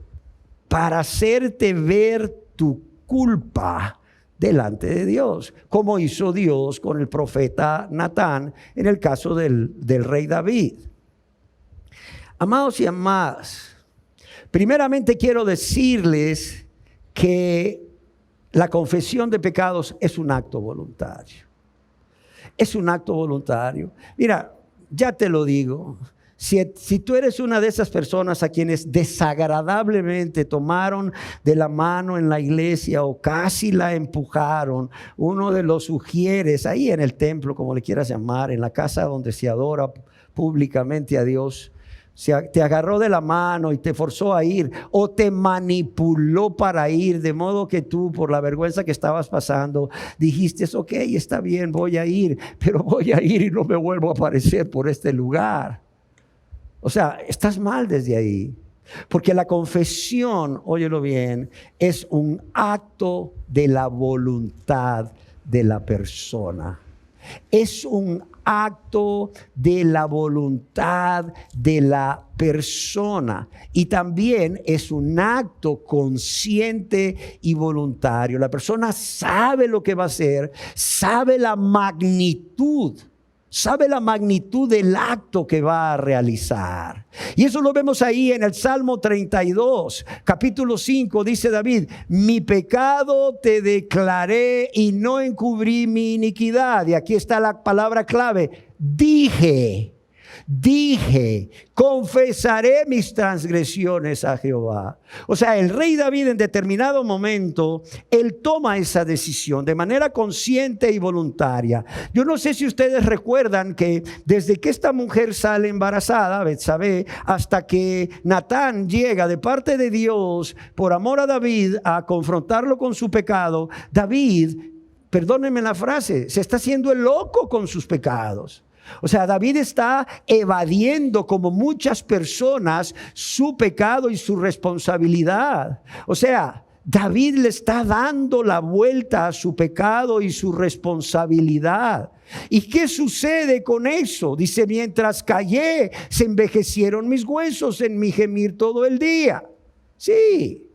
Speaker 2: Para hacerte ver tu culpa delante de Dios, como hizo Dios con el profeta Natán en el caso del rey David. Amados y amadas, primeramente quiero decirles que la confesión de pecados es un acto voluntario. Es un acto voluntario. Mira, ya te lo digo. Si tú eres una de esas personas a quienes desagradablemente tomaron de la mano en la iglesia o casi la empujaron, uno de los ujieres ahí en el templo, como le quieras llamar, en la casa donde se adora públicamente a Dios, te agarró de la mano y te forzó a ir, o te manipuló para ir, de modo que tú, por la vergüenza que estabas pasando, dijiste: ok, está bien, voy a ir, pero voy a ir y no me vuelvo a aparecer por este lugar. O sea, estás mal desde ahí. Porque la confesión, óyelo bien, es un acto de la voluntad de la persona. Es un acto de la voluntad de la persona y también es un acto consciente y voluntario. La persona sabe lo que va a hacer, sabe la magnitud del acto que va a realizar. Y eso lo vemos ahí en el Salmo 32, capítulo 5, dice David: mi pecado te declaré y no encubrí mi iniquidad. Y aquí está la palabra clave: dije, confesaré mis transgresiones a Jehová. O sea, el rey David en determinado momento, él toma esa decisión de manera consciente y voluntaria. Yo no sé si ustedes recuerdan que desde que esta mujer sale embarazada, Betsabé, hasta que Natán llega de parte de Dios por amor a David a confrontarlo con su pecado, David, perdónenme la frase, se está haciendo el loco con sus pecados. O sea, David está evadiendo, como muchas personas, su pecado y su responsabilidad. O sea, David le está dando la vuelta a su pecado y su responsabilidad. ¿Y qué sucede con eso? Dice: mientras callé, se envejecieron mis huesos en mi gemir todo el día. Sí.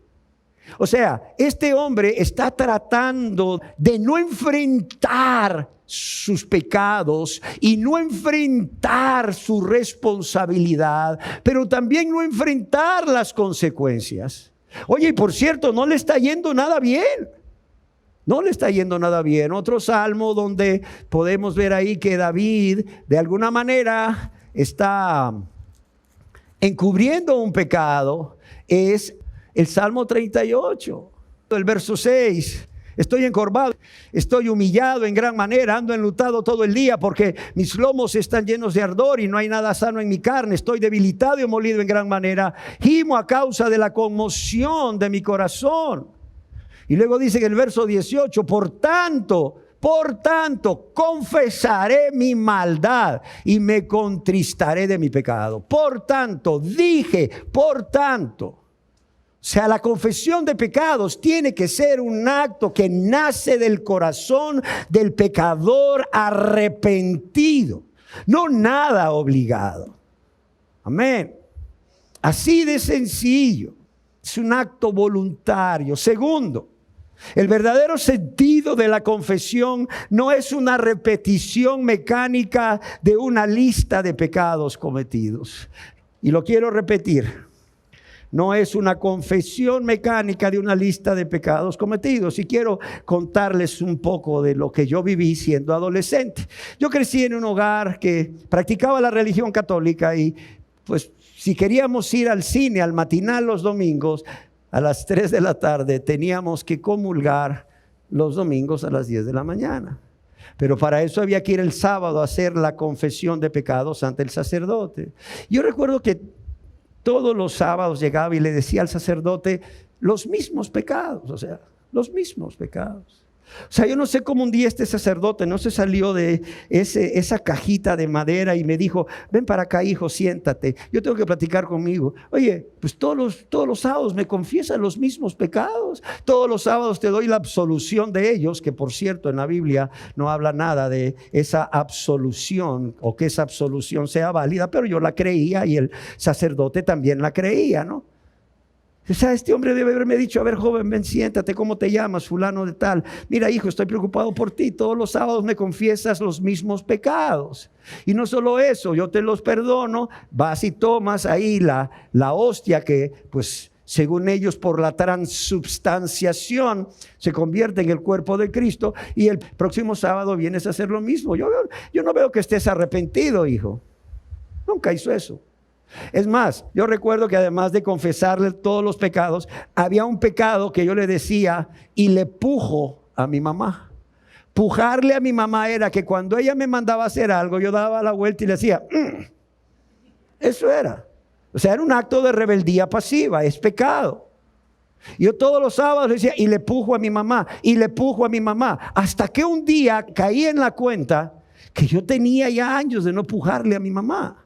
Speaker 2: O sea, este hombre está tratando de no enfrentar sus pecados y no enfrentar su responsabilidad, pero también no enfrentar las consecuencias. Oye, y por cierto, no le está yendo nada bien. No le está yendo nada bien. Otro salmo donde podemos ver ahí que David de alguna manera está encubriendo un pecado es el Salmo 38, el verso 6. Estoy encorvado, estoy humillado en gran manera, ando enlutado todo el día porque mis lomos están llenos de ardor y no hay nada sano en mi carne. Estoy debilitado y molido en gran manera, gimo a causa de la conmoción de mi corazón. Y luego dice en el verso 18, por tanto, confesaré mi maldad y me contristaré de mi pecado. Por tanto, dije, por tanto. O sea, la confesión de pecados tiene que ser un acto que nace del corazón del pecador arrepentido, no nada obligado. Amén. Así de sencillo. Es un acto voluntario. Segundo, el verdadero sentido de la confesión no es una repetición mecánica de una lista de pecados cometidos. Y lo quiero repetir. No es una confesión mecánica de una lista de pecados cometidos. Y quiero contarles un poco de lo que yo viví siendo adolescente. Yo crecí en un hogar que practicaba la religión católica y pues si queríamos ir al cine, al matinal los domingos, a las 3 de la tarde teníamos que comulgar los domingos a las 10 de la mañana. Pero para eso había que ir el sábado a hacer la confesión de pecados ante el sacerdote. Yo recuerdo que todos los sábados llegaba y le decía al sacerdote los mismos pecados, o sea, los mismos pecados. O sea, yo no sé cómo un día este sacerdote no se salió de esa cajita de madera y me dijo: ven para acá, hijo, siéntate, yo tengo que platicar conmigo. Oye, pues todos los sábados me confiesan los mismos pecados. Todos los sábados te doy la absolución de ellos, que por cierto en la Biblia no habla nada de esa absolución o que esa absolución sea válida, pero yo la creía y el sacerdote también la creía, ¿no? O sea, este hombre debe haberme dicho: a ver, joven, ven, siéntate, ¿cómo te llamas? Fulano de tal. Mira, hijo, estoy preocupado por ti. Todos los sábados me confiesas los mismos pecados. Y no solo eso, yo te los perdono. Vas y tomas ahí la hostia que, pues, según ellos, por la transubstanciación se convierte en el cuerpo de Cristo. Y el próximo sábado vienes a hacer lo mismo. Yo no veo que estés arrepentido, hijo. Nunca hizo eso. Es más, yo recuerdo que además de confesarle todos los pecados, había un pecado que yo le decía y le pujo a mi mamá. Pujarle a mi mamá era que cuando ella me mandaba a hacer algo, yo daba la vuelta y le decía, Eso era. O sea, era un acto de rebeldía pasiva, es pecado. Yo todos los sábados le decía, y le pujo a mi mamá, y le pujo a mi mamá. Hasta que un día caí en la cuenta que yo tenía ya años de no pujarle a mi mamá.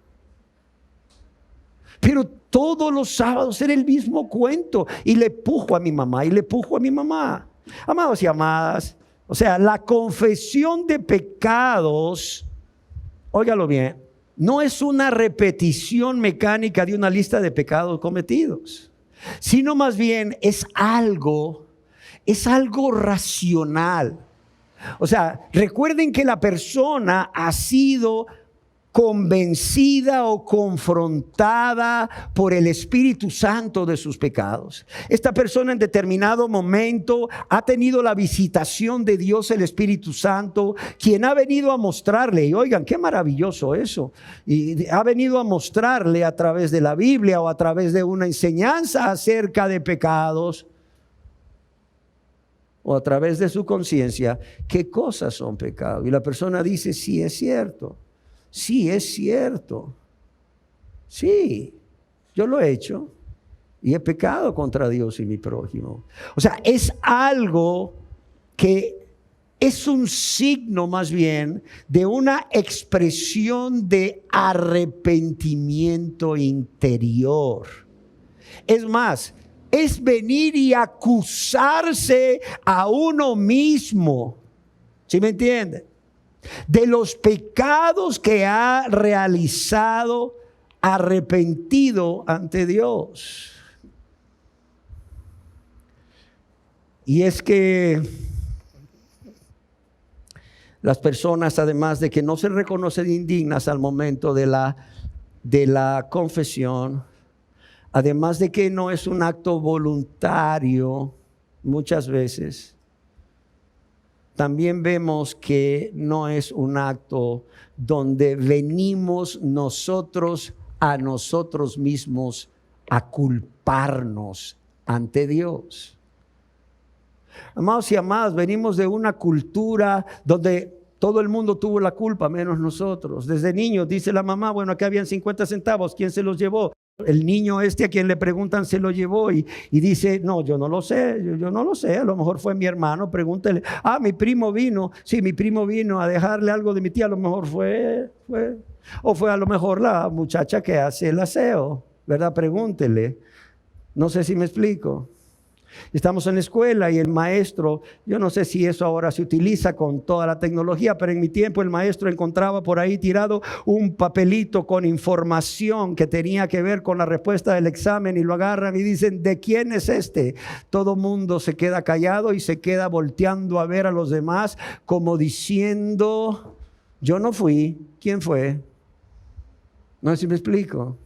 Speaker 2: Pero todos los sábados era el mismo cuento. Y le pujo a mi mamá, y le pujo a mi mamá. Amados y amadas, o sea, la confesión de pecados óigalo bien, no es una repetición mecánica de una lista de pecados cometidos, sino más bien es algo racional. O sea, recuerden que la persona ha sido convencida o confrontada por el Espíritu Santo de sus pecados. Esta persona en determinado momento ha tenido la visitación de Dios, el Espíritu Santo, quien ha venido a mostrarle, y oigan, qué maravilloso eso, y ha venido a mostrarle a través de la Biblia o a través de una enseñanza acerca de pecados, o a través de su conciencia, qué cosas son pecados. Y la persona dice, sí, es cierto. Sí, es cierto. Sí, yo lo he hecho y he pecado contra Dios y mi prójimo. O sea, es algo que es un signo más bien de una expresión de arrepentimiento interior. Es más, es venir y acusarse a uno mismo. ¿Sí me entienden? De los pecados que ha realizado arrepentido ante Dios. Y es que las personas, además de que no se reconocen indignas al momento de la confesión, además de que no es un acto voluntario muchas veces, también vemos que no es un acto donde venimos nosotros a nosotros mismos a culparnos ante Dios. Amados y amadas, venimos de una cultura donde todo el mundo tuvo la culpa, menos nosotros. Desde niños dice la mamá, bueno, acá habían 50 centavos, ¿quién se los llevó? El niño a quien le preguntan se lo llevó y dice, no, yo no lo sé, yo no lo sé, a lo mejor fue mi hermano, pregúntele. Mi primo vino, sí, mi primo vino a dejarle algo de mi tía, a lo mejor fue, o fue a lo mejor la muchacha que hace el aseo, ¿verdad? Pregúntele. No sé si me explico. Estamos en la escuela y el maestro, yo no sé si eso ahora se utiliza con toda la tecnología, pero en mi tiempo el maestro encontraba por ahí tirado un papelito con información que tenía que ver con la respuesta del examen y lo agarran y dicen, ¿de quién es este? Todo mundo se queda callado y se queda volteando a ver a los demás como diciendo, yo no fui, ¿quién fue? No sé si me explico.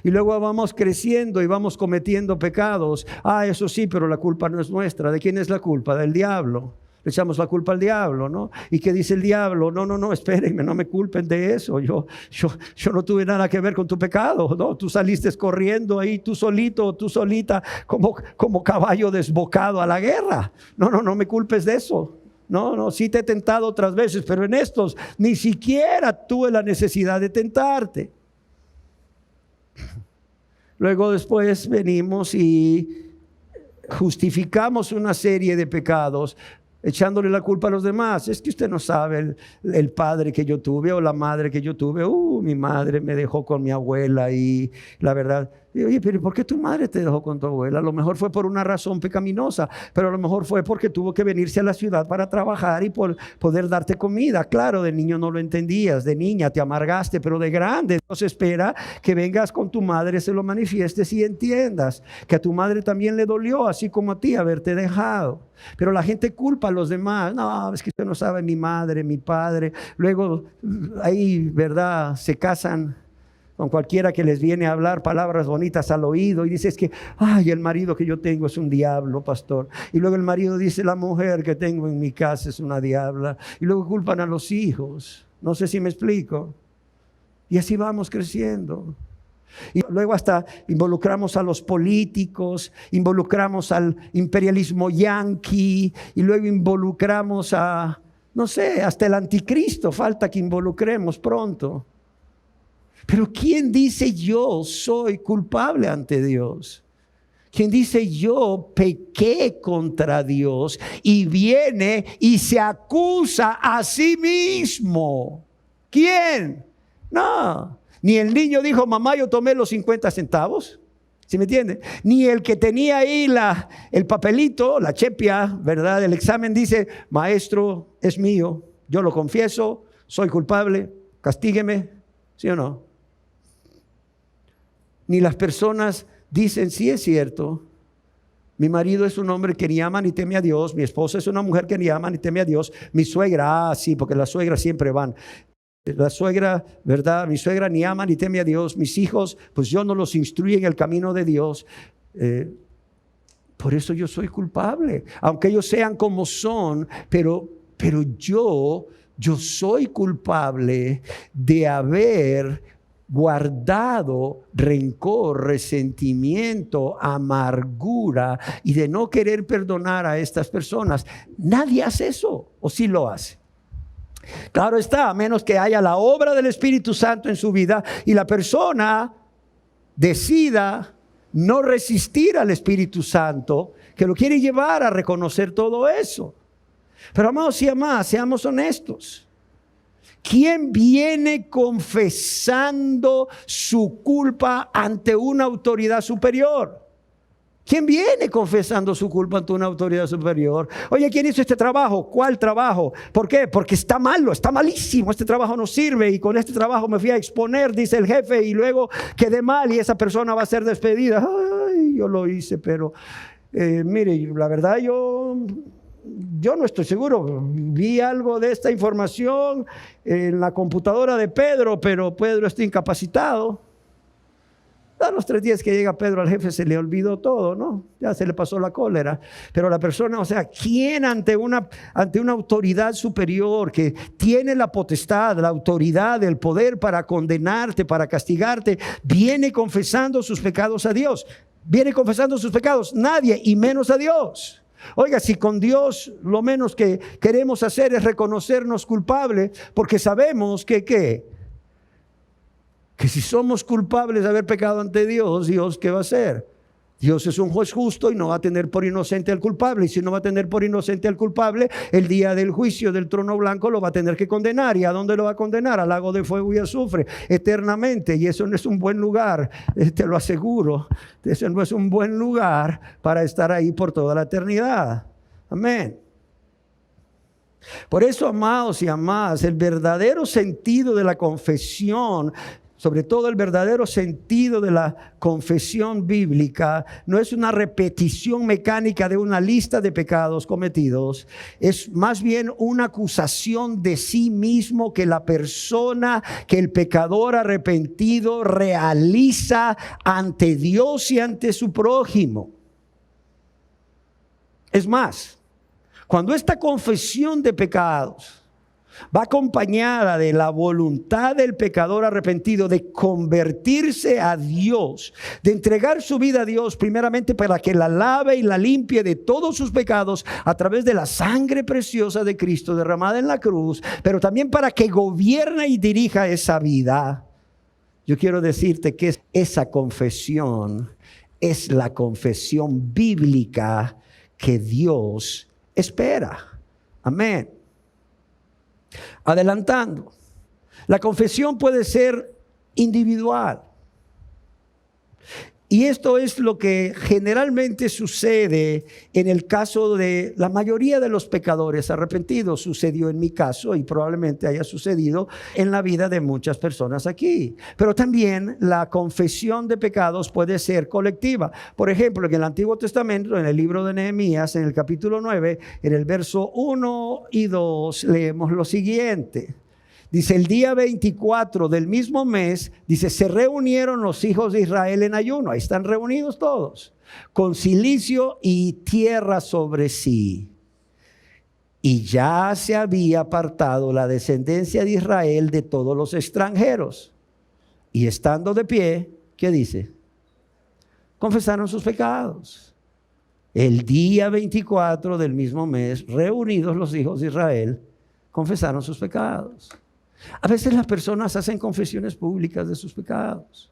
Speaker 2: Y luego vamos creciendo y vamos cometiendo pecados. Eso sí, pero la culpa no es nuestra. ¿De quién es la culpa? Del diablo. Le echamos la culpa al diablo, ¿no? ¿Y qué dice el diablo? No, espérenme, no me culpen de eso. Yo no tuve nada que ver con tu pecado, ¿no? Tú saliste corriendo ahí, tú solito o tú solita, como caballo desbocado a la guerra. No me culpes de eso. No, sí te he tentado otras veces, pero en estos ni siquiera tuve la necesidad de tentarte. Luego después venimos y justificamos una serie de pecados echándole la culpa a los demás. Es que usted no sabe el padre que yo tuve o la madre que yo tuve. Mi madre me dejó con mi abuela y la verdad, oye, pero ¿por qué tu madre te dejó con tu abuela? A lo mejor fue por una razón pecaminosa, pero a lo mejor fue porque tuvo que venirse a la ciudad para trabajar y por poder darte comida. Claro, de niño no lo entendías, de niña te amargaste, pero de grande Dios espera que vengas con tu madre, se lo manifiestes y entiendas que a tu madre también le dolió, así como a ti, haberte dejado. Pero la gente culpa a los demás. No, es que usted no sabe, mi madre, mi padre. Luego ahí, ¿verdad? Se casan con cualquiera que les viene a hablar palabras bonitas al oído y dice, es que, el marido que yo tengo es un diablo, pastor. Y luego el marido dice, la mujer que tengo en mi casa es una diabla. Y luego culpan a los hijos. No sé si me explico. Y así vamos creciendo. Y luego hasta involucramos a los políticos, involucramos al imperialismo yanqui y luego involucramos a, no sé, hasta el anticristo, falta que involucremos pronto. Pero ¿quién dice yo soy culpable ante Dios? ¿Quién dice yo pequé contra Dios y viene y se acusa a sí mismo? ¿Quién? No. Ni el niño dijo, mamá, yo tomé los 50 centavos. ¿Sí me entiende? Ni el que tenía ahí el papelito, la chepia, ¿verdad? El examen dice, maestro, es mío. Yo lo confieso, soy culpable, castígueme, ¿sí o no? Ni las personas dicen, sí es cierto, mi marido es un hombre que ni ama ni teme a Dios, mi esposa es una mujer que ni ama ni teme a Dios, mi suegra, sí, porque las suegras siempre van. La suegra, ¿verdad? Mi suegra ni ama ni teme a Dios, mis hijos, pues yo no los instruyo en el camino de Dios. Por eso yo soy culpable, aunque ellos sean como son, pero yo soy culpable de haber guardado rencor, resentimiento, amargura y de no querer perdonar a estas personas. Nadie hace eso, ¿o sí lo hace? Claro está, a menos que haya la obra del Espíritu Santo en su vida y la persona decida no resistir al Espíritu Santo, que lo quiere llevar a reconocer todo eso. Pero amados y amadas, seamos honestos. ¿Quién viene confesando su culpa ante una autoridad superior? ¿Quién viene confesando su culpa ante una autoridad superior? Oye, ¿quién hizo este trabajo? ¿Cuál trabajo? ¿Por qué? Porque está malo, está malísimo. Este trabajo no sirve y con este trabajo me fui a exponer, dice el jefe, y luego quedé mal y esa persona va a ser despedida. Ay, yo lo hice, pero mire, la verdad yo no estoy seguro. Vi algo de esta información en la computadora de Pedro, pero Pedro está incapacitado. A los 3 días que llega Pedro al jefe se le olvidó todo, ¿no? Ya se le pasó la cólera. Pero la persona, o sea, ¿quién ante una autoridad superior que tiene la potestad, la autoridad, el poder para condenarte, para castigarte, viene confesando sus pecados a Dios? Viene confesando sus pecados. Nadie, y menos a Dios. Oiga, si con Dios lo menos que queremos hacer es reconocernos culpables, porque sabemos que si somos culpables de haber pecado ante Dios, Dios ¿qué va a hacer? Dios es un juez justo y no va a tener por inocente al culpable. Y si no va a tener por inocente al culpable, el día del juicio del trono blanco lo va a tener que condenar. ¿Y a dónde lo va a condenar? Al lago de fuego y azufre, eternamente. Y eso no es un buen lugar, te lo aseguro. Eso no es un buen lugar para estar ahí por toda la eternidad. Amén. Por eso, amados y amadas, el verdadero sentido de la confesión, sobre todo el verdadero sentido de la confesión bíblica, no es una repetición mecánica de una lista de pecados cometidos, es más bien una acusación de sí mismo que la persona, que el pecador arrepentido realiza ante Dios y ante su prójimo. Es más, cuando esta confesión de pecados va acompañada de la voluntad del pecador arrepentido de convertirse a Dios, de entregar su vida a Dios primeramente para que la lave y la limpie de todos sus pecados a través de la sangre preciosa de Cristo derramada en la cruz, pero también para que gobierne y dirija esa vida. Yo quiero decirte que esa confesión es la confesión bíblica que Dios espera. Amén. Adelantando, la confesión puede ser individual. Y esto es lo que generalmente sucede en el caso de la mayoría de los pecadores arrepentidos. Sucedió en mi caso y probablemente haya sucedido en la vida de muchas personas aquí. Pero también la confesión de pecados puede ser colectiva. Por ejemplo, en el Antiguo Testamento, en el libro de Nehemías, en el capítulo 9, en el verso 1 y 2, leemos lo siguiente. Dice, el día 24 del mismo mes, dice, se reunieron los hijos de Israel en ayuno. Ahí están reunidos todos, con cilicio y tierra sobre sí. Y ya se había apartado la descendencia de Israel de todos los extranjeros. Y estando de pie, ¿qué dice? Confesaron sus pecados. El día 24 del mismo mes, reunidos los hijos de Israel, confesaron sus pecados. A veces las personas hacen confesiones públicas de sus pecados.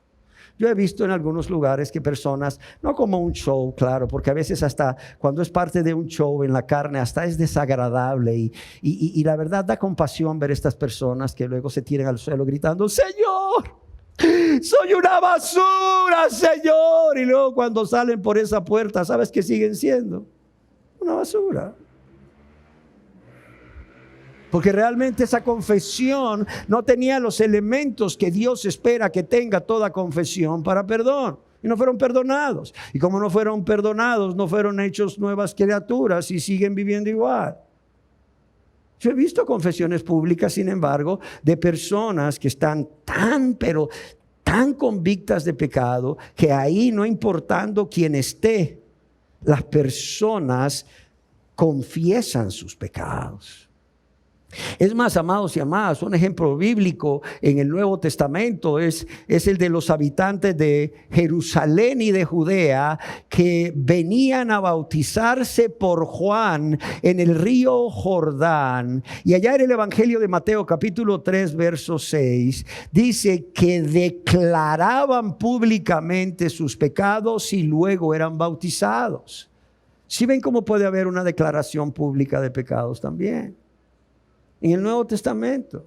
Speaker 2: Yo he visto en algunos lugares que personas, no como un show, claro, porque a veces hasta cuando es parte de un show en la carne, hasta es desagradable y la verdad da compasión ver estas personas que luego se tiran al suelo gritando, Señor, soy una basura, Señor. Y luego cuando salen por esa puerta, ¿sabes qué siguen siendo? Una basura. Porque realmente esa confesión no tenía los elementos que Dios espera que tenga toda confesión para perdón. Y no fueron perdonados. Y como no fueron perdonados, no fueron hechos nuevas criaturas y siguen viviendo igual. Yo he visto confesiones públicas, sin embargo, de personas que están pero tan convictas de pecado, que ahí, no importando quién esté, las personas confiesan sus pecados. Es más, amados y amadas, un ejemplo bíblico en el Nuevo Testamento es el de los habitantes de Jerusalén y de Judea que venían a bautizarse por Juan en el río Jordán. Y allá en el Evangelio de Mateo capítulo 3 verso 6 dice que declaraban públicamente sus pecados y luego eran bautizados. ¿Sí ven cómo puede haber una declaración pública de pecados también? En el Nuevo Testamento,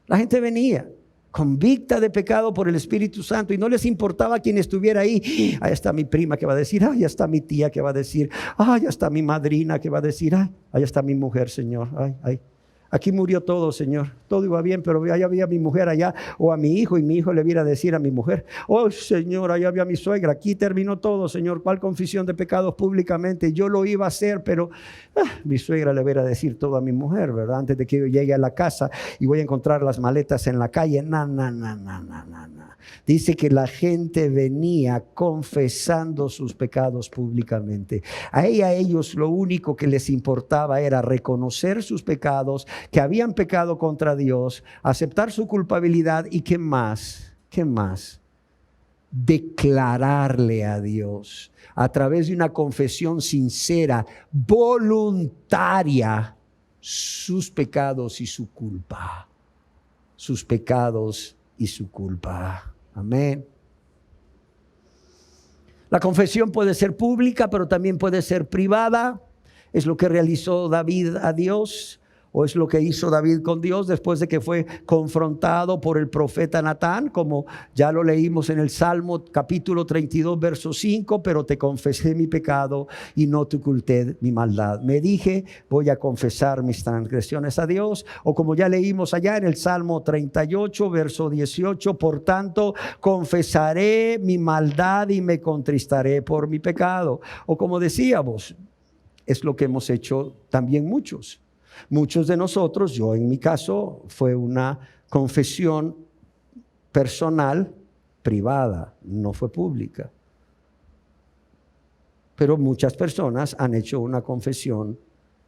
Speaker 2: la gente venía convicta de pecado por el Espíritu Santo y no les importaba quién estuviera ahí. Ahí está mi prima que va a decir, ahí está mi tía que va a decir, ahí está mi madrina que va a decir, ahí está mi mujer, Señor, ay. Aquí murió todo, Señor. Todo iba bien, pero allá había mi mujer allá, o a mi hijo, y mi hijo le viera a decir a mi mujer, oh, Señor, allá había mi suegra. Aquí terminó todo, Señor. ¿Cuál confesión de pecados públicamente? Yo lo iba a hacer, pero mi suegra le viera a decir todo a mi mujer, ¿verdad? Antes de que yo llegue a la casa y voy a encontrar las maletas en la calle. No. Dice que la gente venía confesando sus pecados públicamente. A ellos lo único que les importaba era reconocer sus pecados, que habían pecado contra Dios, aceptar su culpabilidad y ¿qué más? Declararle a Dios a través de una confesión sincera, voluntaria, sus pecados y su culpa. Sus pecados y su culpa. Amén. La confesión puede ser pública, pero también puede ser privada. Es lo que realizó David a Dios, o es lo que hizo David con Dios después de que fue confrontado por el profeta Natán, como ya lo leímos en el Salmo capítulo 32 verso 5, pero te confesé mi pecado y no te oculté mi maldad. Me dije, voy a confesar mis transgresiones a Dios, o como ya leímos allá en el Salmo 38 verso 18, por tanto confesaré mi maldad y me contristaré por mi pecado. O como decíamos, es lo que hemos hecho también muchos. Muchos de nosotros, yo en mi caso, fue una confesión personal, privada, no fue pública. Pero muchas personas han hecho una confesión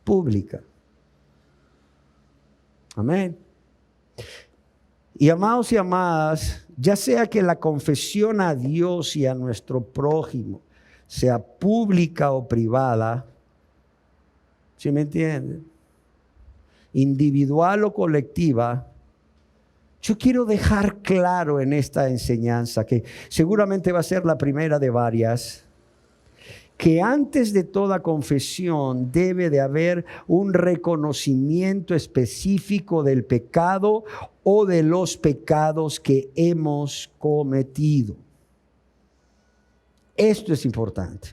Speaker 2: pública. Amén. Y amados y amadas, ya sea que la confesión a Dios y a nuestro prójimo sea pública o privada, ¿sí me entienden? Individual o colectiva, yo quiero dejar claro en esta enseñanza, que seguramente va a ser la primera de varias, que antes de toda confesión debe de haber un reconocimiento específico del pecado o de los pecados que hemos cometido. Esto es importante.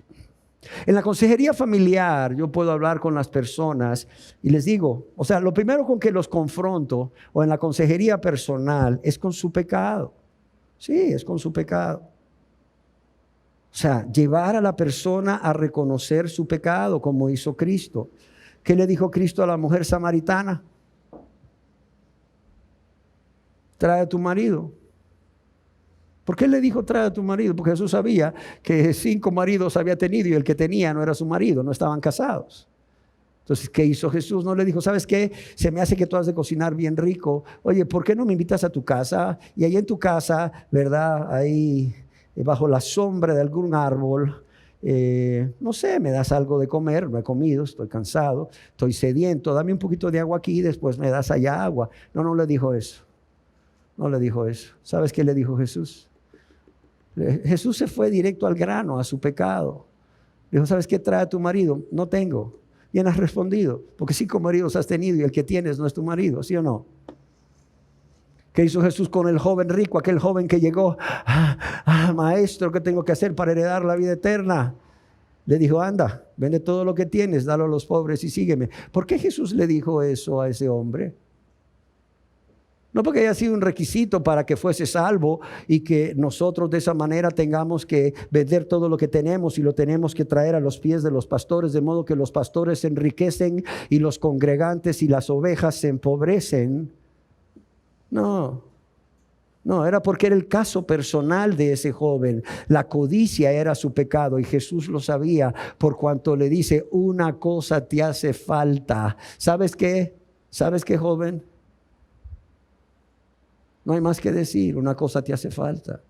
Speaker 2: En la consejería familiar yo puedo hablar con las personas y les digo, o sea, lo primero con que los confronto, o en la consejería personal, es con su pecado. Sí, es con su pecado. O sea, llevar a la persona a reconocer su pecado como hizo Cristo. ¿Qué le dijo Cristo a la mujer samaritana? Trae a tu marido. ¿Por qué le dijo trae a tu marido? Porque Jesús sabía que 5 maridos había tenido y el que tenía no era su marido, no estaban casados. Entonces, ¿qué hizo Jesús? No le dijo, ¿sabes qué? Se me hace que tú has de cocinar bien rico. Oye, ¿por qué no me invitas a tu casa? Y ahí en tu casa, ¿verdad? Ahí bajo la sombra de algún árbol, no sé, me das algo de comer. No he comido, estoy cansado, estoy sediento. Dame un poquito de agua aquí y después me das allá agua. No le dijo eso. No le dijo eso. ¿Sabes qué le dijo Jesús? Jesús se fue directo al grano, a su pecado. Le dijo, ¿sabes qué? Trae a tu marido. No tengo. Bien has respondido, porque 5 maridos has tenido y el que tienes no es tu marido, ¿sí o no? ¿Qué hizo Jesús con el joven rico? Aquel joven que llegó, maestro, ¿qué tengo que hacer para heredar la vida eterna? Le dijo, anda, vende todo lo que tienes, dalo a los pobres y sígueme. ¿Por qué Jesús le dijo eso a ese hombre? No porque haya sido un requisito para que fuese salvo y que nosotros de esa manera tengamos que vender todo lo que tenemos y lo tenemos que traer a los pies de los pastores, de modo que los pastores se enriquecen y los congregantes y las ovejas se empobrecen. No, era porque era el caso personal de ese joven. La codicia era su pecado y Jesús lo sabía, por cuanto le dice, una cosa te hace falta. ¿Sabes qué? ¿Sabes qué, joven? No hay más que decir, una cosa te hace falta.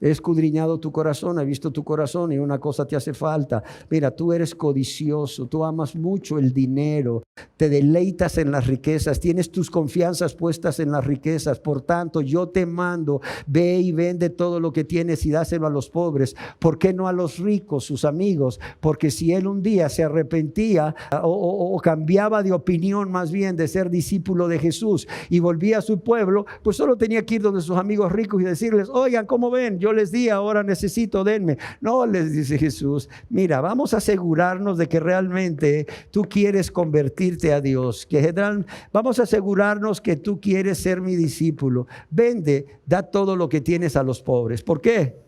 Speaker 2: He escudriñado tu corazón, he visto tu corazón y una cosa te hace falta. Mira, tú eres codicioso, tú amas mucho el dinero, te deleitas en las riquezas, tienes tus confianzas puestas en las riquezas. Por tanto, yo te mando, ve y vende todo lo que tienes y dáselo a los pobres. ¿Por qué no a los ricos, sus amigos? Porque si él un día se arrepentía o cambiaba de opinión más bien de ser discípulo de Jesús y volvía a su pueblo, pues solo tenía que ir donde sus amigos ricos y decirles, oigan, ¿cómo ven? Yo les di, ahora necesito, denme. No, les dice Jesús, mira, vamos a asegurarnos de que realmente tú quieres convertirte a Dios, vamos a asegurarnos que tú quieres ser mi discípulo. Vende, da todo lo que tienes a los pobres. ¿Por qué?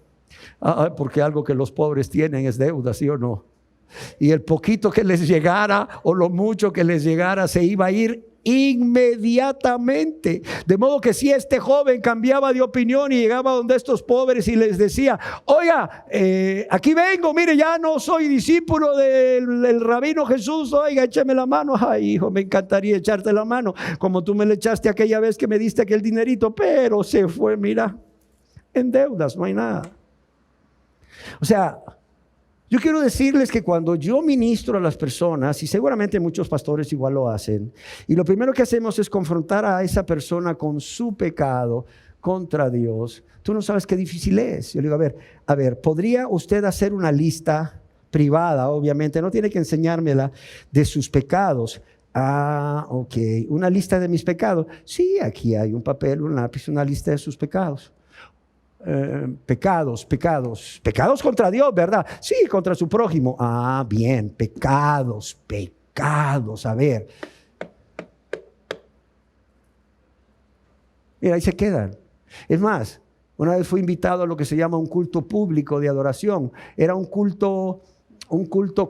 Speaker 2: Porque algo que los pobres tienen es deuda, ¿sí o no? Y el poquito que les llegara o lo mucho que les llegara se iba a ir inmediatamente. De modo que si este joven cambiaba de opinión y llegaba donde estos pobres y les decía, oiga, aquí vengo, mire, ya no soy discípulo del rabino Jesús, oiga, écheme la mano. Ay, hijo, me encantaría echarte la mano como tú me le echaste aquella vez que me diste aquel dinerito, pero se fue, mira, en deudas, no hay nada. O sea, yo quiero decirles que cuando yo ministro a las personas, y seguramente muchos pastores igual lo hacen, y lo primero que hacemos es confrontar a esa persona con su pecado contra Dios, tú no sabes qué difícil es. Yo le digo, a ver, ¿podría usted hacer una lista privada? Obviamente, no tiene que enseñármela, de sus pecados. Ok, una lista de mis pecados. Sí, aquí hay un papel, un lápiz, una lista de sus pecados. Pecados contra Dios, ¿verdad? Sí, contra su prójimo. Bien, pecados, a ver. Mira, ahí se quedan. Es más, una vez fui invitado a lo que se llama un culto público de adoración. Era un culto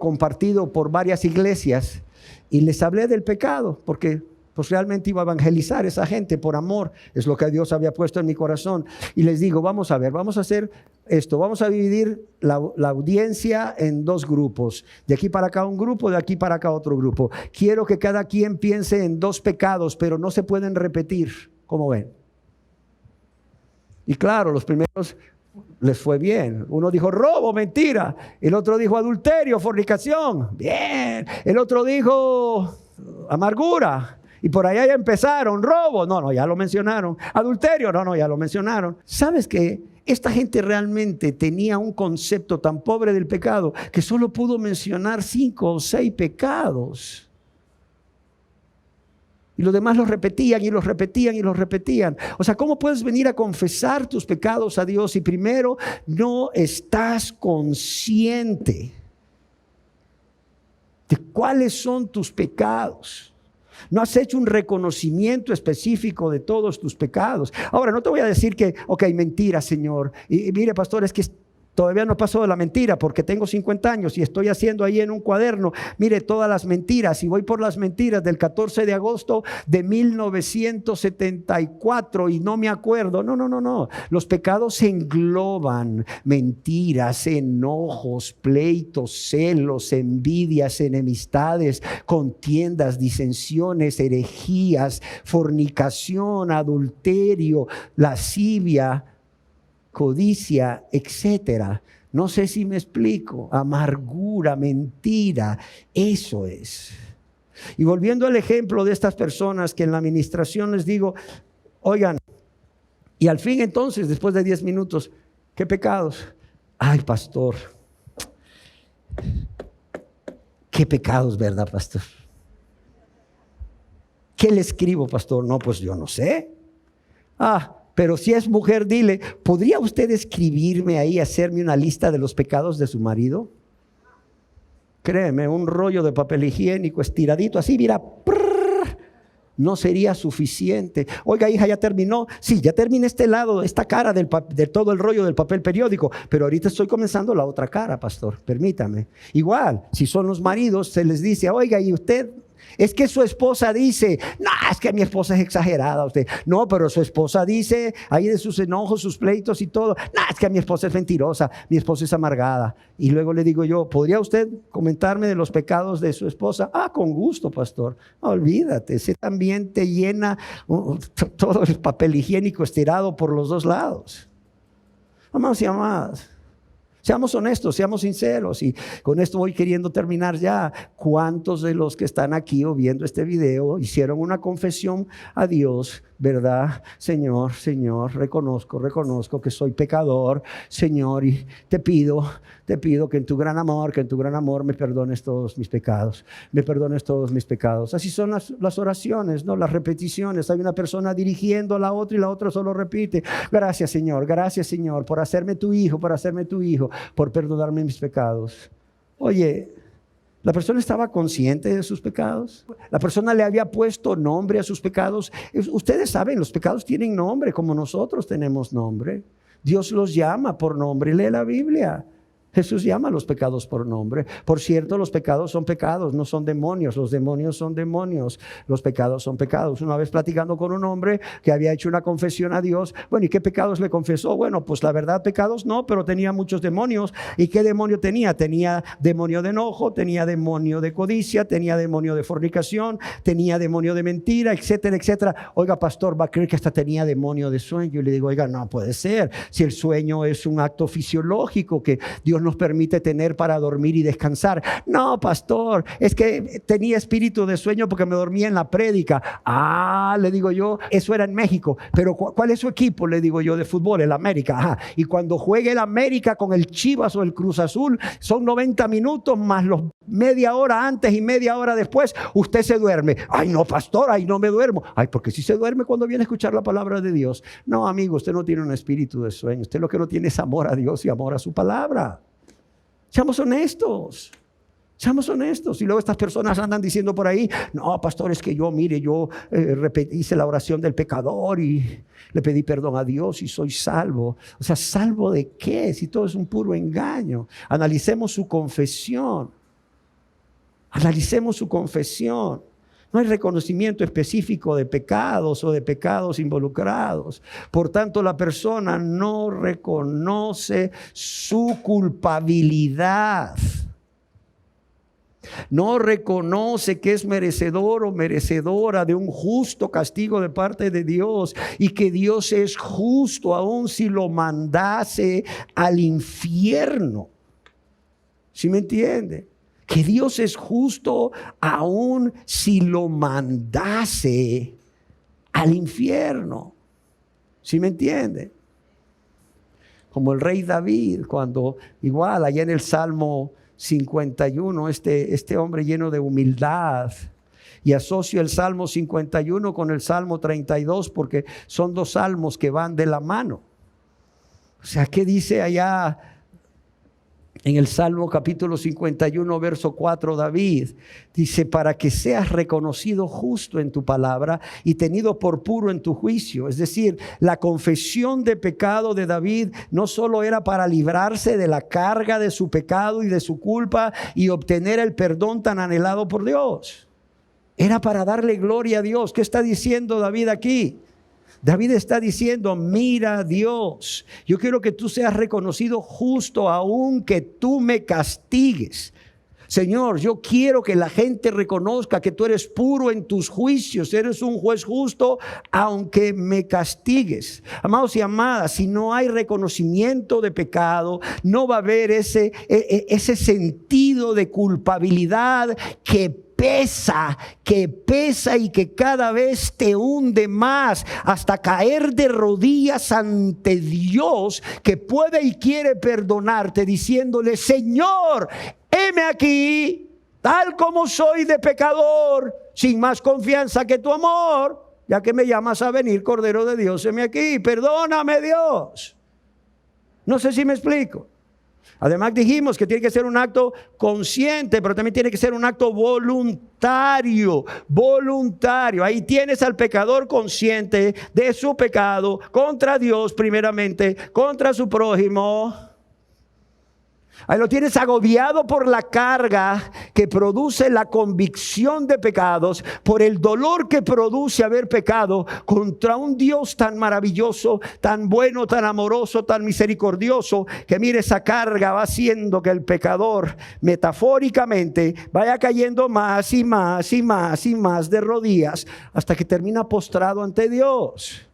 Speaker 2: compartido por varias iglesias y les hablé del pecado porque pues realmente iba a evangelizar a esa gente por amor. Es lo que Dios había puesto en mi corazón. Y les digo, vamos a hacer esto. Vamos a dividir la audiencia en dos grupos. De aquí para acá un grupo, de aquí para acá otro grupo. Quiero que cada quien piense en dos pecados, pero no se pueden repetir. ¿Cómo ven? Y claro, los primeros les fue bien. Uno dijo robo, mentira. El otro dijo adulterio, fornicación. Bien. El otro dijo amargura. Y por allá ya empezaron, robo, no, ya lo mencionaron. Adulterio, no, ya lo mencionaron. ¿Sabes qué? Esta gente realmente tenía un concepto tan pobre del pecado que solo pudo mencionar 5 o 6 pecados. Y los demás los repetían y los repetían y los repetían. O sea, ¿cómo puedes venir a confesar tus pecados a Dios si primero no estás consciente de cuáles son tus pecados? No has hecho un reconocimiento específico de todos tus pecados. Ahora, no te voy a decir que, mentira, Señor. Y mire, pastor, es que todavía no pasó de la mentira porque tengo 50 años y estoy haciendo ahí en un cuaderno, mire, todas las mentiras y voy por las mentiras del 14 de agosto de 1974 y no me acuerdo. No. Los pecados engloban mentiras, enojos, pleitos, celos, envidias, enemistades, contiendas, disensiones, herejías, fornicación, adulterio, lascivia, codicia, etcétera. No sé si me explico. Amargura, mentira, eso es. Y volviendo al ejemplo de estas personas que en la administración les digo, oigan, y al fin entonces, después de 10 minutos, ¿qué pecados? Ay, pastor, ¿qué pecados, verdad, pastor? ¿Qué le escribo, pastor? No, pues yo no sé. Pero si es mujer, dile, ¿podría usted escribirme ahí, hacerme una lista de los pecados de su marido? Créeme, un rollo de papel higiénico estiradito así, mira, no sería suficiente. Oiga, hija, ¿ya terminó? Sí, ya terminé este lado, esta cara de todo el rollo del papel periódico, pero ahorita estoy comenzando la otra cara, pastor, permítame. Igual, si son los maridos, se les dice, oiga, ¿y usted? Es que su esposa dice, no, es que mi esposa es exagerada. Usted, no, pero su esposa dice, ahí de sus enojos, sus pleitos y todo, no, es que mi esposa es mentirosa, mi esposa es amargada. Y luego le digo yo, ¿podría usted comentarme de los pecados de su esposa? Ah, con gusto, pastor. No, olvídate, ese también te llena todo el papel higiénico estirado por los dos lados. Amados y amadas, seamos honestos, seamos sinceros, y con esto voy queriendo terminar ya. ¿Cuántos de los que están aquí o viendo este video hicieron una confesión a Dios? ¿Verdad? Señor, reconozco que soy pecador, Señor, y te pido que en tu gran amor me perdones todos mis pecados, Así son las oraciones, ¿no? Las repeticiones. Hay una persona dirigiendo a la otra y la otra solo repite, gracias Señor, por hacerme tu hijo, por perdonarme mis pecados. Oye, ¿la persona estaba consciente de sus pecados? ¿La persona le había puesto nombre a sus pecados? Ustedes saben, los pecados tienen nombre como nosotros tenemos nombre. Dios los llama por nombre. Lee la Biblia. Jesús llama a los pecados por nombre. Por cierto, los pecados son pecados, no son demonios. Los demonios son demonios. Los pecados son pecados. Una vez platicando con un hombre que había hecho una confesión a Dios. Bueno, ¿y qué pecados le confesó? Bueno, pues la verdad, pecados no, pero tenía muchos demonios. ¿Y qué demonio tenía? Tenía demonio de enojo, tenía demonio de codicia, tenía demonio de fornicación, tenía demonio de mentira, etcétera, etcétera. Oiga, pastor, va a creer que hasta tenía demonio de sueño. Y le digo, oiga, no puede ser. Si el sueño es un acto fisiológico que Dios nos permite tener para dormir y descansar. No, pastor, es que tenía espíritu de sueño porque me dormía en la prédica. Ah, le digo yo, eso era en México. Pero ¿cuál es su equipo? Le digo yo, de fútbol, el América. Ajá. Y cuando juegue el América con el Chivas o el Cruz Azul, son 90 minutos más los media hora antes y media hora después, usted se duerme. Ay, no, pastor, ay, no me duermo. Ay, porque si se duerme cuando viene a escuchar la palabra de Dios. No, amigo, usted no tiene un espíritu de sueño. Usted lo que no tiene es amor a Dios y amor a su palabra. Seamos honestos. Y luego estas personas andan diciendo por ahí, no, pastor, es que yo hice la oración del pecador y le pedí perdón a Dios y soy salvo. O sea, ¿salvo de qué? Si todo es un puro engaño. Analicemos su confesión. No hay reconocimiento específico de pecados o de pecados involucrados. Por tanto, la persona no reconoce su culpabilidad. No reconoce que es merecedor o merecedora de un justo castigo de parte de Dios y que Dios es justo aun si lo mandase al infierno. ¿Sí me entiende? Que Dios es justo aun si lo mandase al infierno. ¿Sí me entiende? Como el rey David, cuando igual allá en el Salmo 51, este hombre lleno de humildad, y asocio el Salmo 51 con el Salmo 32 porque son dos salmos que van de la mano. O sea, ¿qué dice allá en el Salmo capítulo 51, verso 4, David? Dice, para que seas reconocido justo en tu palabra y tenido por puro en tu juicio. Es decir, la confesión de pecado de David no solo era para librarse de la carga de su pecado y de su culpa y obtener el perdón tan anhelado por Dios. Era para darle gloria a Dios. ¿Qué está diciendo David aquí? David está diciendo, mira Dios, yo quiero que tú seas reconocido justo aunque tú me castigues. Señor, yo quiero que la gente reconozca que tú eres puro en tus juicios, eres un juez justo aunque me castigues. Amados y amadas, si no hay reconocimiento de pecado, no va a haber ese sentido de culpabilidad que pesa y que cada vez te hunde más hasta caer de rodillas ante Dios, que puede y quiere perdonarte diciéndole, Señor, heme aquí, tal como soy de pecador, sin más confianza que tu amor. Ya que me llamas a venir, Cordero de Dios, heme aquí. Perdóname, Dios. No sé si me explico. Además dijimos que tiene que ser un acto consciente, pero también tiene que ser un acto voluntario. Voluntario. Ahí tienes al pecador consciente de su pecado contra Dios primeramente, contra su prójimo. Ahí lo tienes agobiado por la carga que produce la convicción de pecados, por el dolor que produce haber pecado contra un Dios tan maravilloso, tan bueno, tan amoroso, tan misericordioso, que mire, esa carga va haciendo que el pecador metafóricamente vaya cayendo más y más y más y más de rodillas hasta que termina postrado ante Dios.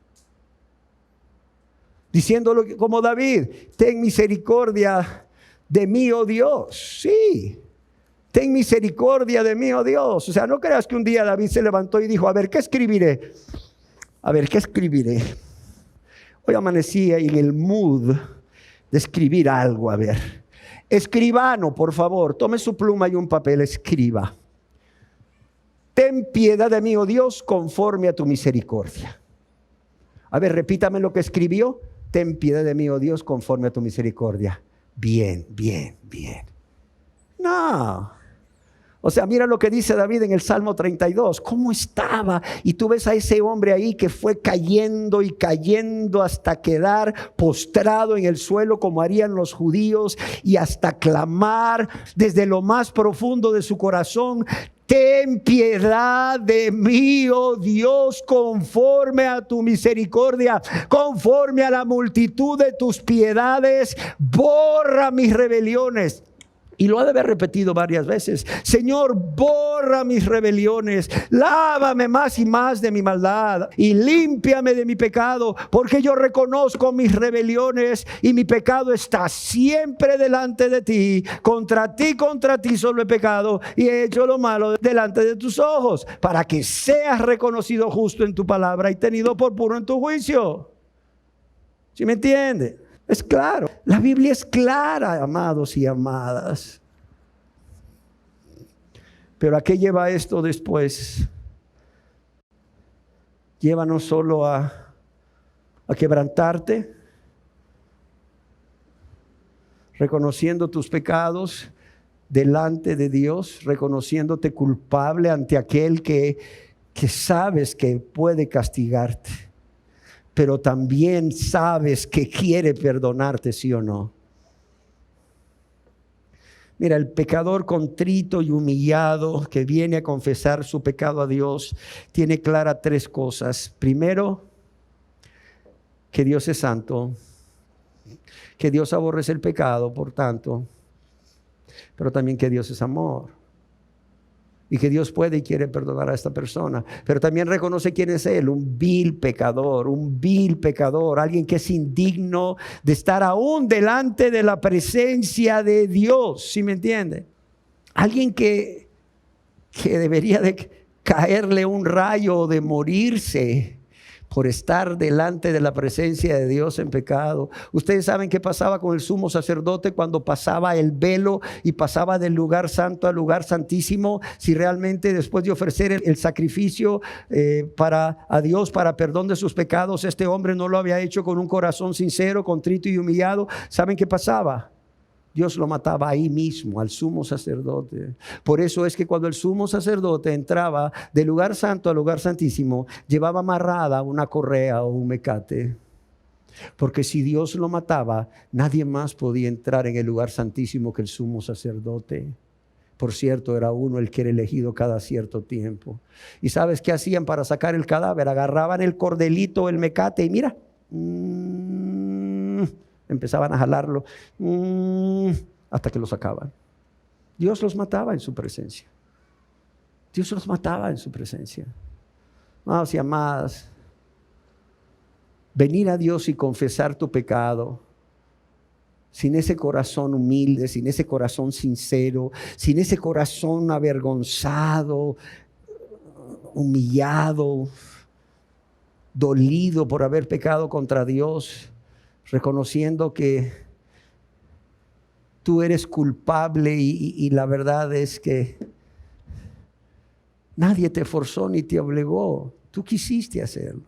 Speaker 2: Diciéndolo como David: ten misericordia de mí, oh Dios. Sí, ten misericordia de mí, oh Dios. O sea, no creas que un día David se levantó y dijo: a ver, ¿qué escribiré? A ver, ¿qué escribiré? Hoy amanecí en el mood de escribir algo. A ver, escribano, por favor, tome su pluma y un papel, escriba: ten piedad de mí, oh Dios, conforme a tu misericordia. A ver, repítame lo que escribió: ten piedad de mí, oh Dios, conforme a tu misericordia. Bien, bien, bien. No. O sea, mira lo que dice David en el Salmo 32. ¿Cómo estaba? Y tú ves a ese hombre ahí que fue cayendo y cayendo hasta quedar postrado en el suelo, como harían los judíos, y hasta clamar desde lo más profundo de su corazón: ten piedad de mí, oh Dios, conforme a tu misericordia, conforme a la multitud de tus piedades, borra mis rebeliones. Y lo ha de haber repetido varias veces: Señor, borra mis rebeliones, lávame más y más de mi maldad y límpiame de mi pecado, porque yo reconozco mis rebeliones y mi pecado está siempre delante de ti. Contra ti solo he pecado y he hecho lo malo delante de tus ojos, para que seas reconocido justo en tu palabra y tenido por puro en tu juicio. ¿Sí me entiende? Es claro, la Biblia es clara, amados y amadas. Pero ¿a qué lleva esto después? Lleva no solo a quebrantarte, reconociendo tus pecados delante de Dios, reconociéndote culpable ante aquel que sabes que puede castigarte, pero también sabes que quiere perdonarte, ¿sí o no? Mira, el pecador contrito y humillado que viene a confesar su pecado a Dios tiene clara tres cosas. Primero, que Dios es santo, que Dios aborrece el pecado, por tanto, pero también que Dios es amor. Y que Dios puede y quiere perdonar a esta persona. Pero también reconoce quién es Él: un vil pecador, alguien que es indigno de estar aún delante de la presencia de Dios. ¿Sí me entiende? Alguien que debería de caerle un rayo o de morirse por estar delante de la presencia de Dios en pecado. Ustedes saben qué pasaba con el sumo sacerdote cuando pasaba el velo y pasaba del lugar santo al lugar santísimo. Si realmente después de ofrecer el sacrificio a Dios para perdón de sus pecados, este hombre no lo había hecho con un corazón sincero, contrito y humillado, ¿saben qué pasaba? Dios lo mataba ahí mismo, al sumo sacerdote. Por eso es que cuando el sumo sacerdote entraba del lugar santo al lugar santísimo, llevaba amarrada una correa o un mecate. Porque si Dios lo mataba, nadie más podía entrar en el lugar santísimo que el sumo sacerdote. Por cierto, era uno el que era elegido cada cierto tiempo. ¿Y sabes qué hacían para sacar el cadáver? Agarraban el cordelito, el mecate, y mira, empezaban a jalarlo hasta que lo sacaban. Dios los mataba en su presencia. Dios los mataba en su presencia. Amados y amadas, venir a Dios y confesar tu pecado sin ese corazón humilde, sin ese corazón sincero, sin ese corazón avergonzado, humillado, dolido por haber pecado contra Dios, reconociendo que tú eres culpable y la verdad es que nadie te forzó ni te obligó. Tú quisiste hacerlo.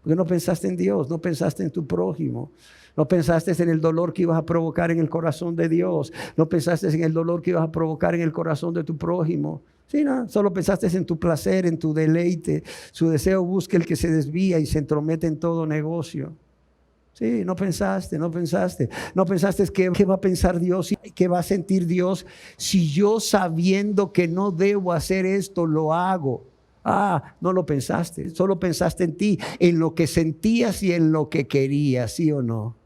Speaker 2: Porque no pensaste en Dios, no pensaste en tu prójimo. No pensaste en el dolor que ibas a provocar en el corazón de Dios. No pensaste en el dolor que ibas a provocar en el corazón de tu prójimo. Sí, no, solo pensaste en tu placer, en tu deleite. Su deseo busca el que se desvía y se entromete en todo negocio. Sí, no pensaste. No pensaste qué va a pensar Dios y qué va a sentir Dios si yo, sabiendo que no debo hacer esto, lo hago. No lo pensaste. Solo pensaste en ti, en lo que sentías y en lo que querías, ¿sí o no?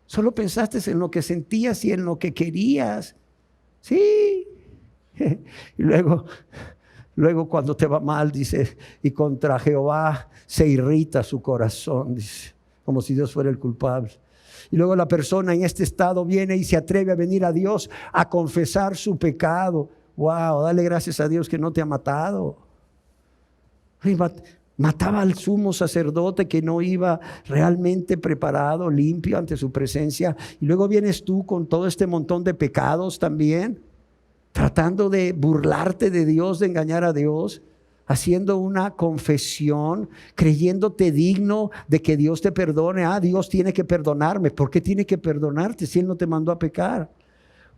Speaker 2: Solo pensaste en lo que sentías y en lo que querías. Sí. Y luego cuando te va mal, dice, y contra Jehová se irrita su corazón, dice, como si Dios fuera el culpable. Y luego la persona en este estado viene y se atreve a venir a Dios a confesar su pecado. Wow, dale gracias a Dios que no te ha matado. Mataba al sumo sacerdote que no iba realmente preparado, limpio ante su presencia. Y luego vienes tú con todo este montón de pecados también, tratando de burlarte de Dios, de engañar a Dios, haciendo una confesión, creyéndote digno de que Dios te perdone. Dios tiene que perdonarme. ¿Por qué tiene que perdonarte si Él no te mandó a pecar?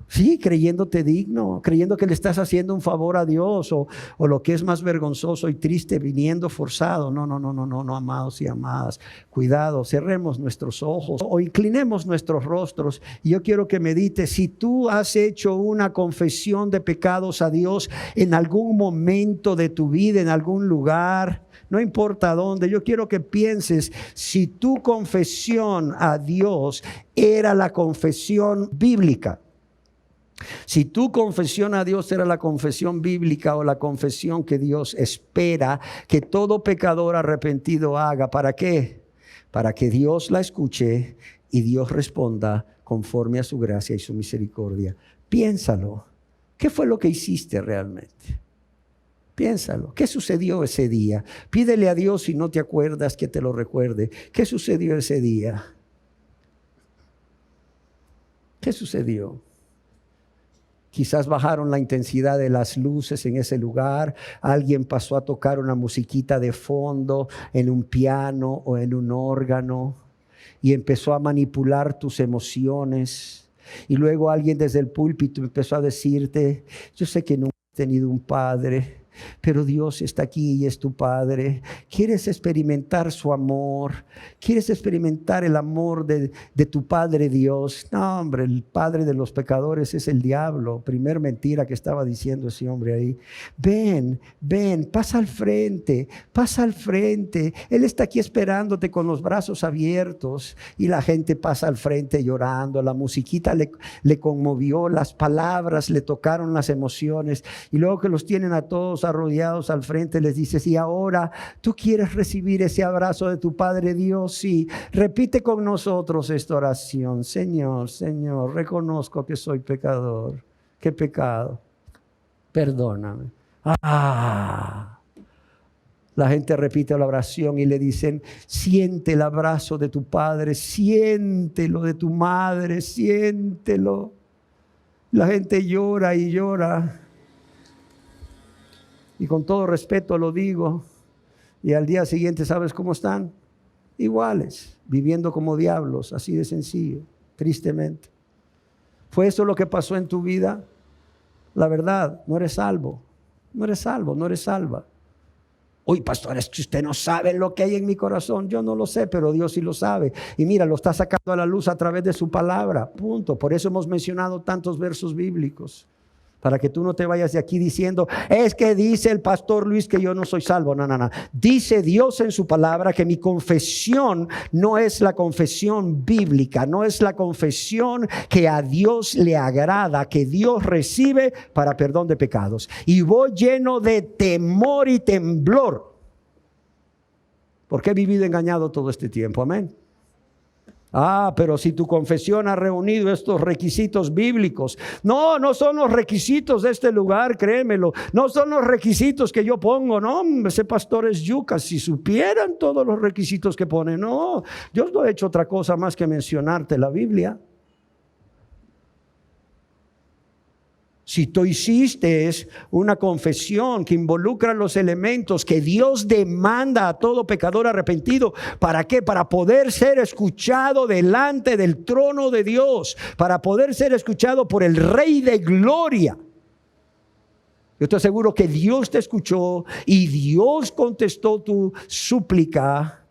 Speaker 2: Sí, creyéndote digno, creyendo que le estás haciendo un favor a Dios, o lo que es más vergonzoso y triste, viniendo forzado. No, amados y amadas, cuidado, cerremos nuestros ojos o inclinemos nuestros rostros. Y yo quiero que medites, si tú has hecho una confesión de pecados a Dios en algún momento de tu vida, en algún lugar, no importa dónde, yo quiero que pienses si tu confesión a Dios era la confesión bíblica. Si tu confesión a Dios era la confesión bíblica o la confesión que Dios espera que todo pecador arrepentido haga. ¿Para qué? Para que Dios la escuche y Dios responda conforme a su gracia y su misericordia. Piénsalo. ¿Qué fue lo que hiciste realmente? Piénsalo. ¿Qué sucedió ese día? Pídele a Dios, si no te acuerdas, que te lo recuerde. ¿Qué sucedió ese día? ¿Qué sucedió? Quizás bajaron la intensidad de las luces en ese lugar. Alguien pasó a tocar una musiquita de fondo en un piano o en un órgano y empezó a manipular tus emociones. Y luego alguien desde el púlpito empezó a decirte, yo sé que nunca has tenido un padre, pero Dios está aquí y es tu Padre. ¿Quieres experimentar su amor? ¿Quieres experimentar el amor de tu Padre Dios? No, hombre, el padre de los pecadores es el diablo. Primer mentira que estaba diciendo ese hombre ahí. Ven, pasa al frente. Él está aquí esperándote con los brazos abiertos. Y la gente pasa al frente llorando. La musiquita le conmovió, las palabras le tocaron las emociones. Y luego que los tienen a todos arrodillados al frente, les dices, y ahora tú quieres recibir ese abrazo de tu Padre Dios. Sí, repite con nosotros esta oración. Señor, reconozco que soy pecador. ¿Qué pecado? Perdóname. La gente repite la oración y le dicen, siente el abrazo de tu Padre, siéntelo de tu madre, siéntelo. La gente llora y llora. Y con todo respeto lo digo, y al día siguiente, ¿sabes cómo están? Iguales, viviendo como diablos, así de sencillo, tristemente. ¿Fue eso lo que pasó en tu vida? La verdad, no eres salvo, no eres salva. Uy, pastor, es que usted no sabe lo que hay en mi corazón. Yo no lo sé, pero Dios sí lo sabe. Y mira, lo está sacando a la luz a través de su palabra, punto. Por eso hemos mencionado tantos versos bíblicos. Para que tú no te vayas de aquí diciendo, es que dice el pastor Luis que yo no soy salvo. No. Dice Dios en su palabra que mi confesión no es la confesión bíblica, no es la confesión que a Dios le agrada, que Dios recibe para perdón de pecados. Y voy lleno de temor y temblor, porque he vivido engañado todo este tiempo. Amén. Pero si tu confesión ha reunido estos requisitos bíblicos. No son los requisitos de este lugar, créemelo. No son los requisitos que yo pongo. No, ese pastor es yuca. Si supieran todos los requisitos que pone. No, Dios no ha hecho otra cosa más que mencionarte la Biblia. Si tú hiciste una confesión que involucra los elementos que Dios demanda a todo pecador arrepentido, ¿para qué? Para poder ser escuchado delante del trono de Dios, para poder ser escuchado por el Rey de Gloria. Yo estoy seguro que Dios te escuchó y Dios contestó tu súplica,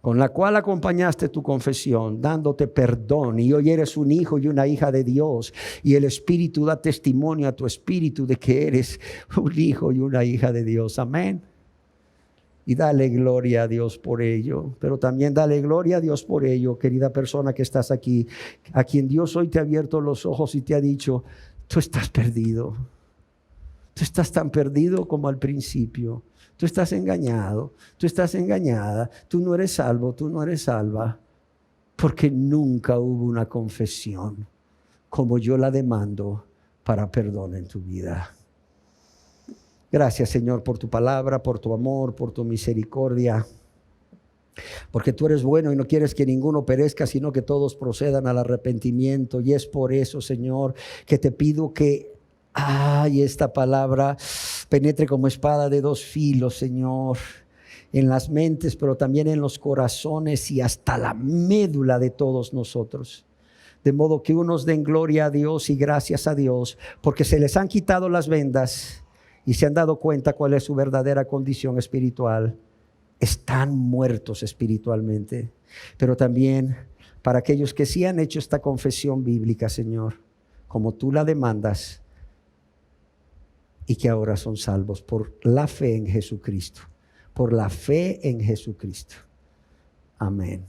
Speaker 2: con la cual acompañaste tu confesión, dándote perdón. Y hoy eres un hijo y una hija de Dios. Y el Espíritu da testimonio a tu espíritu de que eres un hijo y una hija de Dios. Amén. Y dale gloria a Dios por ello. Pero también dale gloria a Dios por ello, querida persona que estás aquí, a quien Dios hoy te ha abierto los ojos y te ha dicho, tú estás perdido. Tú estás tan perdido como al principio. Tú estás engañado, tú estás engañada, tú no eres salvo, tú no eres salva, porque nunca hubo una confesión como yo la demando para perdón en tu vida. Gracias, Señor, por tu palabra, por tu amor, por tu misericordia, porque tú eres bueno y no quieres que ninguno perezca, sino que todos procedan al arrepentimiento. Y es por eso, Señor, que te pido que esta palabra penetre como espada de dos filos, Señor, en las mentes, pero también en los corazones y hasta la médula de todos nosotros. De modo que unos den gloria a Dios y gracias a Dios, porque se les han quitado las vendas y se han dado cuenta cuál es su verdadera condición espiritual. Están muertos espiritualmente. Pero también para aquellos que sí han hecho esta confesión bíblica, Señor, como tú la demandas, y que ahora son salvos por la fe en Jesucristo. Por la fe en Jesucristo. Amén.